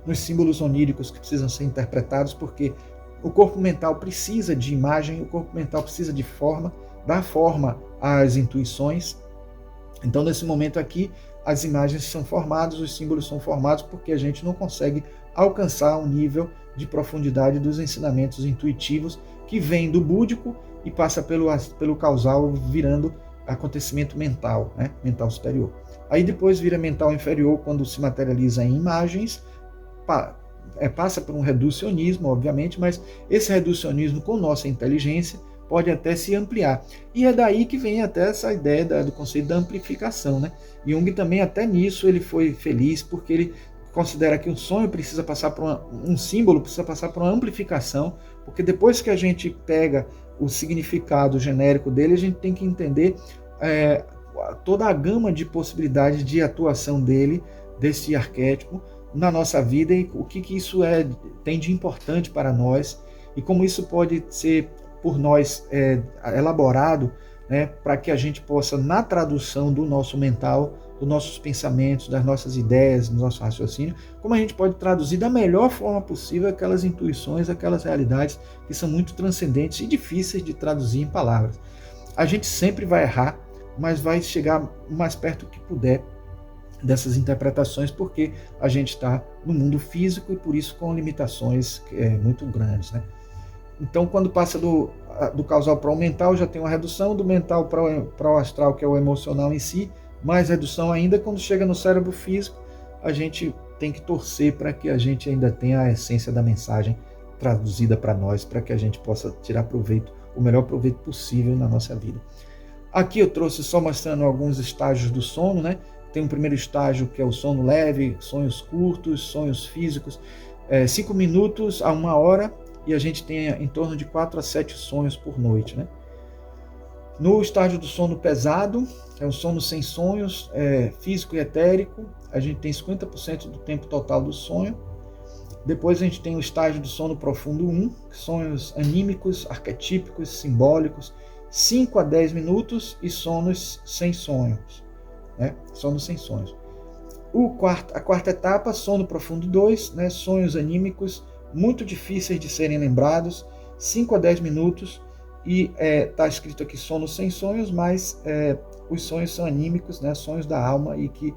nos símbolos oníricos que precisam ser interpretados, porque o corpo mental precisa de imagem, o corpo mental precisa de forma, dar forma às intuições. Então nesse momento aqui, as imagens são formadas, os símbolos são formados, porque a gente não consegue alcançar o nível de profundidade dos ensinamentos intuitivos que vem do búdico e passa pelo causal, virando acontecimento mental, né? Mental superior. Aí depois vira mental inferior quando se materializa em imagens, passa por um reducionismo, obviamente, mas esse reducionismo com nossa inteligência pode até se ampliar. E é daí que vem até essa ideia do conceito da amplificação, né? Jung também até nisso ele foi feliz, porque ele considera que um sonho precisa passar por um símbolo, precisa passar por uma amplificação, porque depois que a gente pega o significado genérico dele, a gente tem que entender toda a gama de possibilidades de atuação dele, desse arquétipo, na nossa vida, e o que isso tem de importante para nós, e como isso pode ser por nós elaborado, né, para que a gente possa, na tradução do nosso mental, dos nossos pensamentos, das nossas ideias, do nosso raciocínio, como a gente pode traduzir da melhor forma possível aquelas intuições, aquelas realidades que são muito transcendentes e difíceis de traduzir em palavras. A gente sempre vai errar, mas vai chegar o mais perto que puder dessas interpretações, porque a gente está no mundo físico e por isso com limitações muito grandes, né? Então, quando passa do causal para o mental, já tem uma redução, do mental para o astral, que é o emocional em si, mais redução ainda. Quando chega no cérebro físico, a gente tem que torcer para que a gente ainda tenha a essência da mensagem traduzida para nós, para que a gente possa tirar proveito, o melhor proveito possível na nossa vida. Aqui eu trouxe só mostrando alguns estágios do sono, né? Tem um primeiro estágio que é o sono leve, sonhos curtos, sonhos físicos, 5 minutos a 1 hora, e a gente tem em torno de 4 a 7 sonhos por noite, né? No estágio do sono pesado, que é o sono sem sonhos, físico e etérico, a gente tem 50% do tempo total do sonho. Depois a gente tem o estágio do sono profundo 1, sonhos anímicos, arquetípicos, simbólicos, 5 a 10 minutos, e sonos sem sonhos, né? Sono sem sonhos. A quarta etapa, sono profundo 2, né? Sonhos anímicos, muito difíceis de serem lembrados, 5 a 10 minutos, e está escrito aqui sono sem sonhos, mas os sonhos são anímicos, né? Sonhos da alma, e que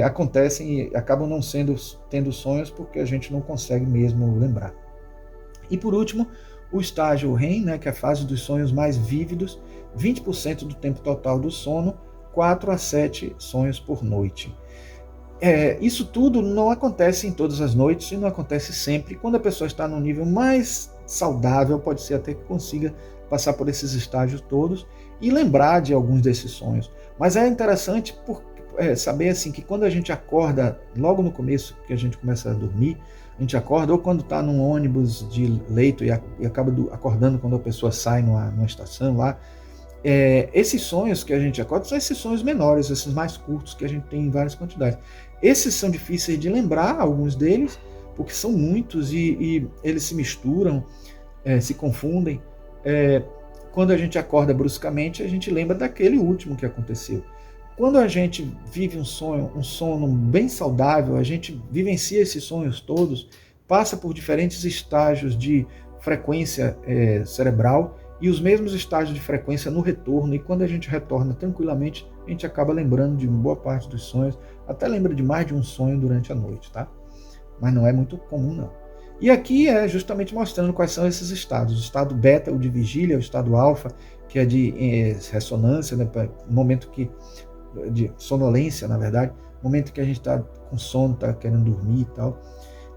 acontecem e acabam não tendo sonhos porque a gente não consegue mesmo lembrar. E por último, o estágio REM, né, que é a fase dos sonhos mais vívidos, 20% do tempo total do sono, 4 a 7 sonhos por noite. Isso tudo não acontece em todas as noites e não acontece sempre. Quando a pessoa está num nível mais saudável, pode ser até que consiga passar por esses estágios todos e lembrar de alguns desses sonhos. Mas é interessante saber assim, que quando a gente acorda, logo no começo que a gente começa a dormir, a gente acorda, ou quando está num ônibus de leito e acaba acordando quando a pessoa sai numa estação lá, esses sonhos que a gente acorda são esses sonhos menores, esses mais curtos que a gente tem em várias quantidades. Esses são difíceis de lembrar, alguns deles, porque são muitos e eles se misturam, se confundem. Quando a gente acorda bruscamente, a gente lembra daquele último que aconteceu. Quando a gente vive um sono bem saudável, a gente vivencia esses sonhos todos, passa por diferentes estágios de frequência cerebral e os mesmos estágios de frequência no retorno, e quando a gente retorna tranquilamente, a gente acaba lembrando de uma boa parte dos sonhos, até lembra de mais de um sonho durante a noite, tá? Mas não é muito comum, não. E aqui é justamente mostrando quais são esses estados. O estado beta, o de vigília, o estado alfa, que é de ressonância, né, momento de sonolência, na verdade, momento que a gente está com sono, está querendo dormir e tal.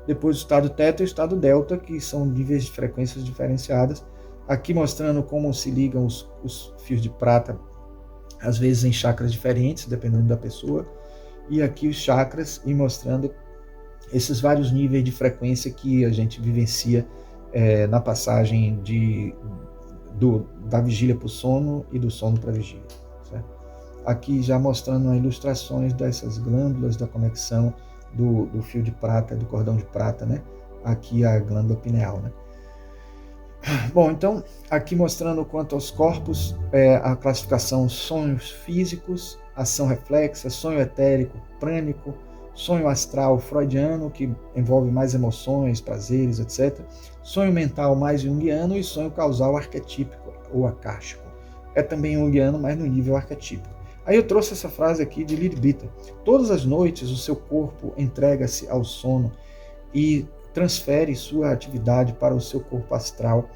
Depois o estado teta e o estado delta, que são níveis de frequências diferenciadas. Aqui mostrando como se ligam os fios de prata, às vezes em chakras diferentes, dependendo da pessoa. E aqui os chakras, e mostrando esses vários níveis de frequência que a gente vivencia na passagem da vigília para o sono e do sono para a vigília. Certo? Aqui já mostrando ilustrações dessas glândulas da conexão do fio de prata, do cordão de prata, né? Aqui a glândula pineal, né? Bom, então, aqui mostrando quanto aos corpos, a classificação: sonhos físicos, ação reflexa, sonho etérico, prânico, sonho astral freudiano, que envolve mais emoções, prazeres, etc. Sonho mental mais junguiano e sonho causal arquetípico ou acástico. É também junguiano, mas no nível arquetípico. Aí eu trouxe essa frase aqui de Lily Bitter: todas as noites o seu corpo entrega-se ao sono e transfere sua atividade para o seu corpo astral,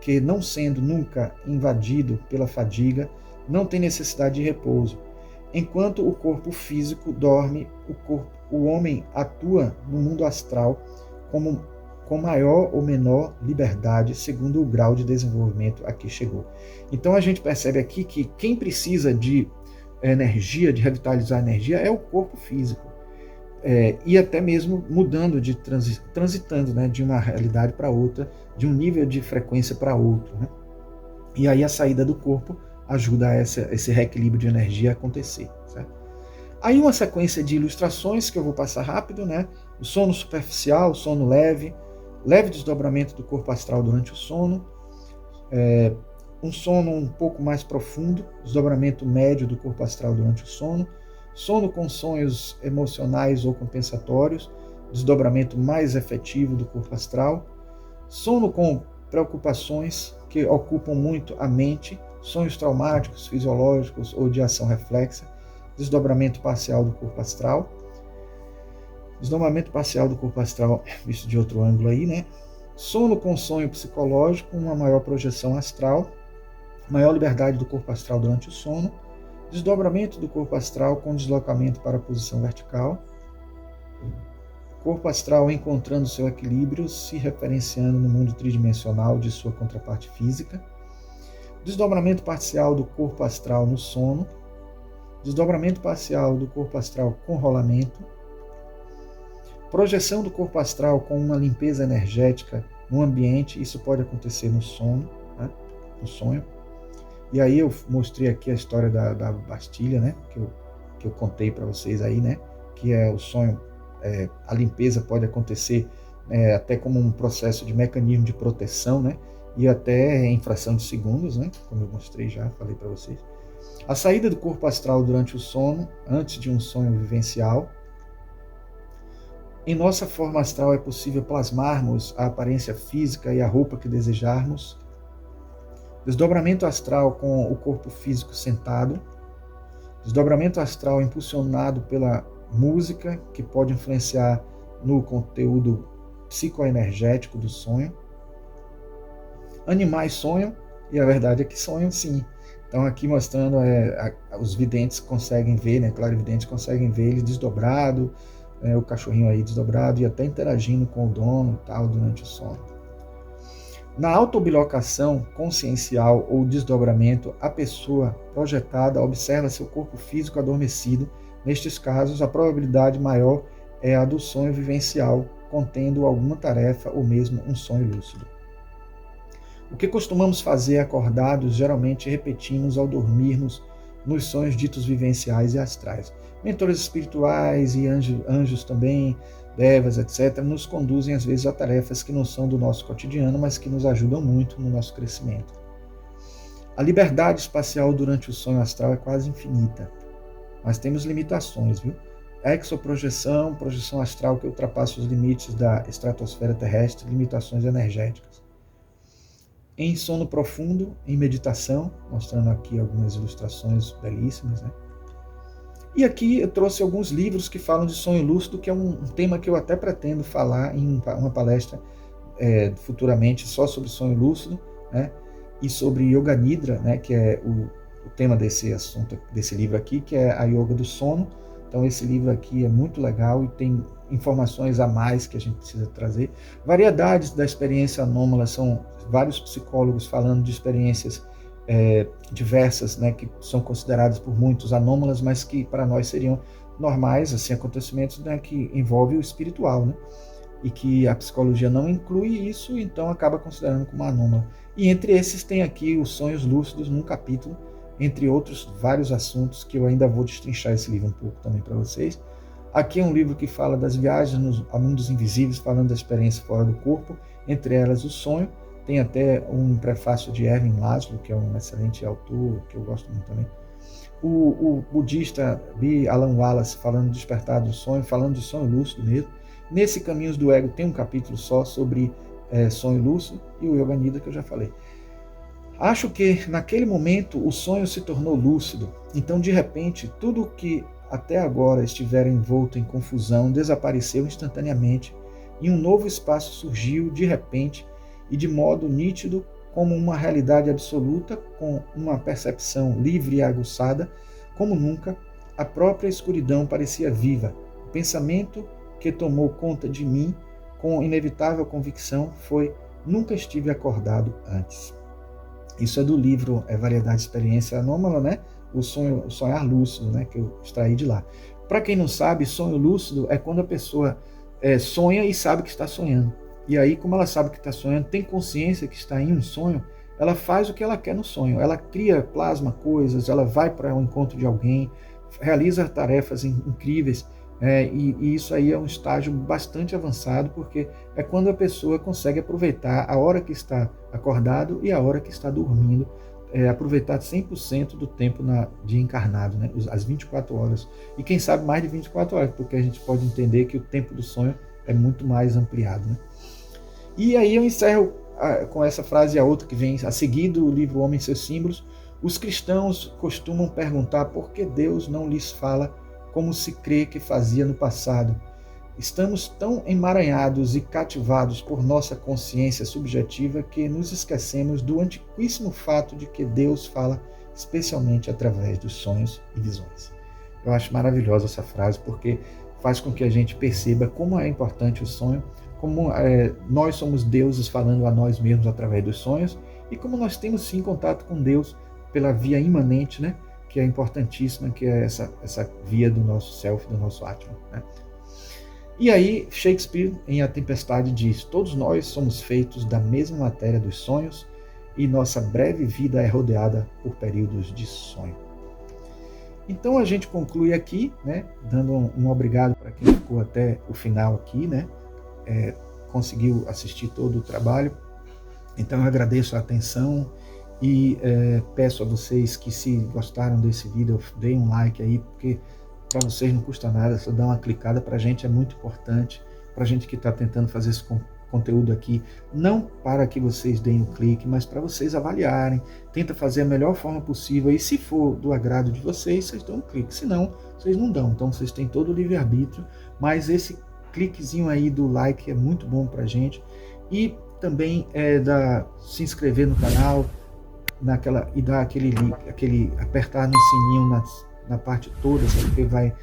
que, não sendo nunca invadido pela fadiga, não tem necessidade de repouso. Enquanto o corpo físico dorme, o homem atua no mundo astral com maior ou menor liberdade, segundo o grau de desenvolvimento a que chegou. Então a gente percebe aqui que quem precisa de energia, de revitalizar a energia, é o corpo físico. E até mesmo mudando, transitando, né, de uma realidade para outra, de um nível de frequência para outro, né? E aí a saída do corpo ajuda a esse reequilíbrio de energia a acontecer, certo? Aí uma sequência de ilustrações que eu vou passar rápido, né? O sono superficial, o sono leve desdobramento do corpo astral durante o sono, um sono um pouco mais profundo, desdobramento médio do corpo astral durante o sono com sonhos emocionais ou compensatórios, desdobramento mais efetivo do corpo astral, sono com preocupações que ocupam muito a mente, sonhos traumáticos, fisiológicos ou de ação reflexa, desdobramento parcial do corpo astral, desdobramento parcial do corpo astral visto de outro ângulo aí, né? Sono com sonho psicológico, uma maior projeção astral, maior liberdade do corpo astral durante o sono, desdobramento do corpo astral com deslocamento para a posição vertical, corpo astral encontrando seu equilíbrio, se referenciando no mundo tridimensional de sua contraparte física, desdobramento parcial do corpo astral no sono, desdobramento parcial do corpo astral com rolamento, projeção do corpo astral com uma limpeza energética no ambiente, isso pode acontecer no sono, né? No sonho. E aí eu mostrei aqui a história da Bastilha, né? Que eu contei para vocês aí, né? Que é o sonho, a limpeza pode acontecer até como um processo de mecanismo de proteção, né? E até em fração de segundos, né? Como eu mostrei já, falei para vocês. A saída do corpo astral durante o sono, antes de um sonho vivencial. Em nossa forma astral é possível plasmarmos a aparência física e a roupa que desejarmos. Desdobramento astral com o corpo físico sentado. Desdobramento astral impulsionado pela música, que pode influenciar no conteúdo psicoenergético do sonho. Animais sonham, e a verdade é que sonham sim. Então aqui mostrando, os videntes conseguem ver, né, clarividentes conseguem ver ele desdobrado, o cachorrinho aí desdobrado e até interagindo com o dono e tal durante o sono. Na autobilocação consciencial ou desdobramento, a pessoa projetada observa seu corpo físico adormecido. Nestes casos, a probabilidade maior é a do sonho vivencial, contendo alguma tarefa ou mesmo um sonho lúcido. O que costumamos fazer acordados, geralmente repetimos ao dormirmos nos sonhos ditos vivenciais e astrais. Mentores espirituais e anjos também, devas, etc., nos conduzem às vezes a tarefas que não são do nosso cotidiano, mas que nos ajudam muito no nosso crescimento. A liberdade espacial durante o sonho astral é quase infinita, mas temos limitações, viu? Exoprojeção, projeção astral que ultrapassa os limites da estratosfera terrestre, limitações energéticas. Em sono profundo, em meditação, mostrando aqui algumas ilustrações belíssimas, né? E aqui eu trouxe alguns livros que falam de sonho lúcido, que é um tema que eu até pretendo falar em uma palestra futuramente só sobre sonho lúcido, né? E sobre Yoga Nidra, né? Que é o tema desse assunto, desse livro aqui, que é a Yoga do Sono. Então esse livro aqui é muito legal e tem informações a mais que a gente precisa trazer. Variedades da experiência anômala, são vários psicólogos falando de experiências diversas, né, que são consideradas por muitos anômalas, mas que para nós seriam normais, assim, acontecimentos, né, que envolvem o espiritual, né, e que a psicologia não inclui isso, então acaba considerando como anômala. E entre esses tem aqui os sonhos lúcidos num capítulo, entre outros vários assuntos que eu ainda vou destrinchar esse livro um pouco também para vocês. Aqui é um livro que fala das viagens a mundos invisíveis, falando da experiência fora do corpo, entre elas o sonho. Tem até um prefácio de Erwin Laszlo, que é um excelente autor, que eu gosto muito também. O budista B. Alan Wallace, falando do despertar do sonho, falando de sonho lúcido mesmo. Nesse Caminhos do Ego tem um capítulo só sobre sonho lúcido, e o Yoga Nidra, que eu já falei. Acho que naquele momento o sonho se tornou lúcido, então de repente tudo que até agora estivera envolto em confusão desapareceu instantaneamente e um novo espaço surgiu de repente e de modo nítido como uma realidade absoluta, com uma percepção livre e aguçada, como nunca. A própria escuridão parecia viva. O pensamento que tomou conta de mim com inevitável convicção foi: nunca estive acordado antes. Isso é do livro Variedade de Experiência Anômala, né? O sonhar lúcido, né? Que eu extraí de lá. Para quem não sabe, sonho lúcido é quando a pessoa sonha e sabe que está sonhando. E aí, como ela sabe que está sonhando, tem consciência que está em um sonho, ela faz o que ela quer no sonho. Ela cria, plasma coisas, ela vai para um encontro de alguém, realiza tarefas incríveis. E isso aí é um estágio bastante avançado, porque é quando a pessoa consegue aproveitar a hora que está acordado e a hora que está dormindo, aproveitar 100% do tempo de encarnado, né? As 24 horas. E quem sabe mais de 24 horas, porque a gente pode entender que o tempo do sonho é muito mais ampliado, né? E aí eu encerro com essa frase e a outra que vem a seguir do livro Homem e seus Símbolos. Os cristãos costumam perguntar por que Deus não lhes fala como se crê que fazia no passado. Estamos tão emaranhados e cativados por nossa consciência subjetiva que nos esquecemos do antiquíssimo fato de que Deus fala especialmente através dos sonhos e visões. Eu acho maravilhosa essa frase, porque faz com que a gente perceba como é importante o sonho, como nós somos deuses falando a nós mesmos através dos sonhos, e como nós temos sim contato com Deus pela via imanente, né? Que é importantíssima, que é essa via do nosso self, do nosso Atman, né? E aí Shakespeare, em A Tempestade, diz: todos nós somos feitos da mesma matéria dos sonhos e nossa breve vida é rodeada por períodos de sonho. Então a gente conclui aqui, né, dando um obrigado para quem ficou até o final aqui, né, conseguiu assistir todo o trabalho. Então eu agradeço a atenção e peço a vocês que, se gostaram desse vídeo, deem um like aí, porque para vocês não custa nada, só dá uma clicada. Para a gente é muito importante, para a gente que está tentando fazer esse conteúdo aqui, não para que vocês deem o clique, mas para vocês avaliarem, tenta fazer a melhor forma possível, e se for do agrado de vocês, vocês dão um clique, se não, vocês não dão. Então vocês têm todo o livre-arbítrio, mas esse cliquezinho aí do like é muito bom para a gente, e também se inscrever no canal, e dar aquele apertar no sininho na parte toda, porque vai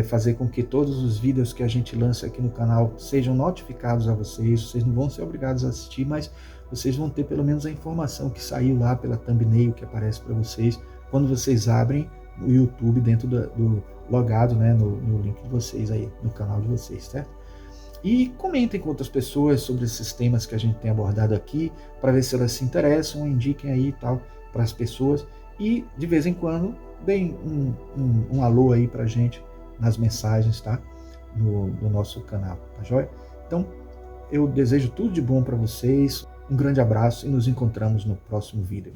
fazer com que todos os vídeos que a gente lança aqui no canal sejam notificados a vocês. Vocês não vão ser obrigados a assistir, mas vocês vão ter pelo menos a informação que saiu lá pela thumbnail que aparece para vocês quando vocês abrem o YouTube dentro do logado, né, no link de vocês aí, no canal de vocês, certo? E comentem com outras pessoas sobre esses temas que a gente tem abordado aqui, para ver se elas se interessam, indiquem aí e tal para as pessoas, e de vez em quando deem um alô aí para a gente nas mensagens, tá? No nosso canal, tá joia? Então, eu desejo tudo de bom para vocês, um grande abraço e nos encontramos no próximo vídeo.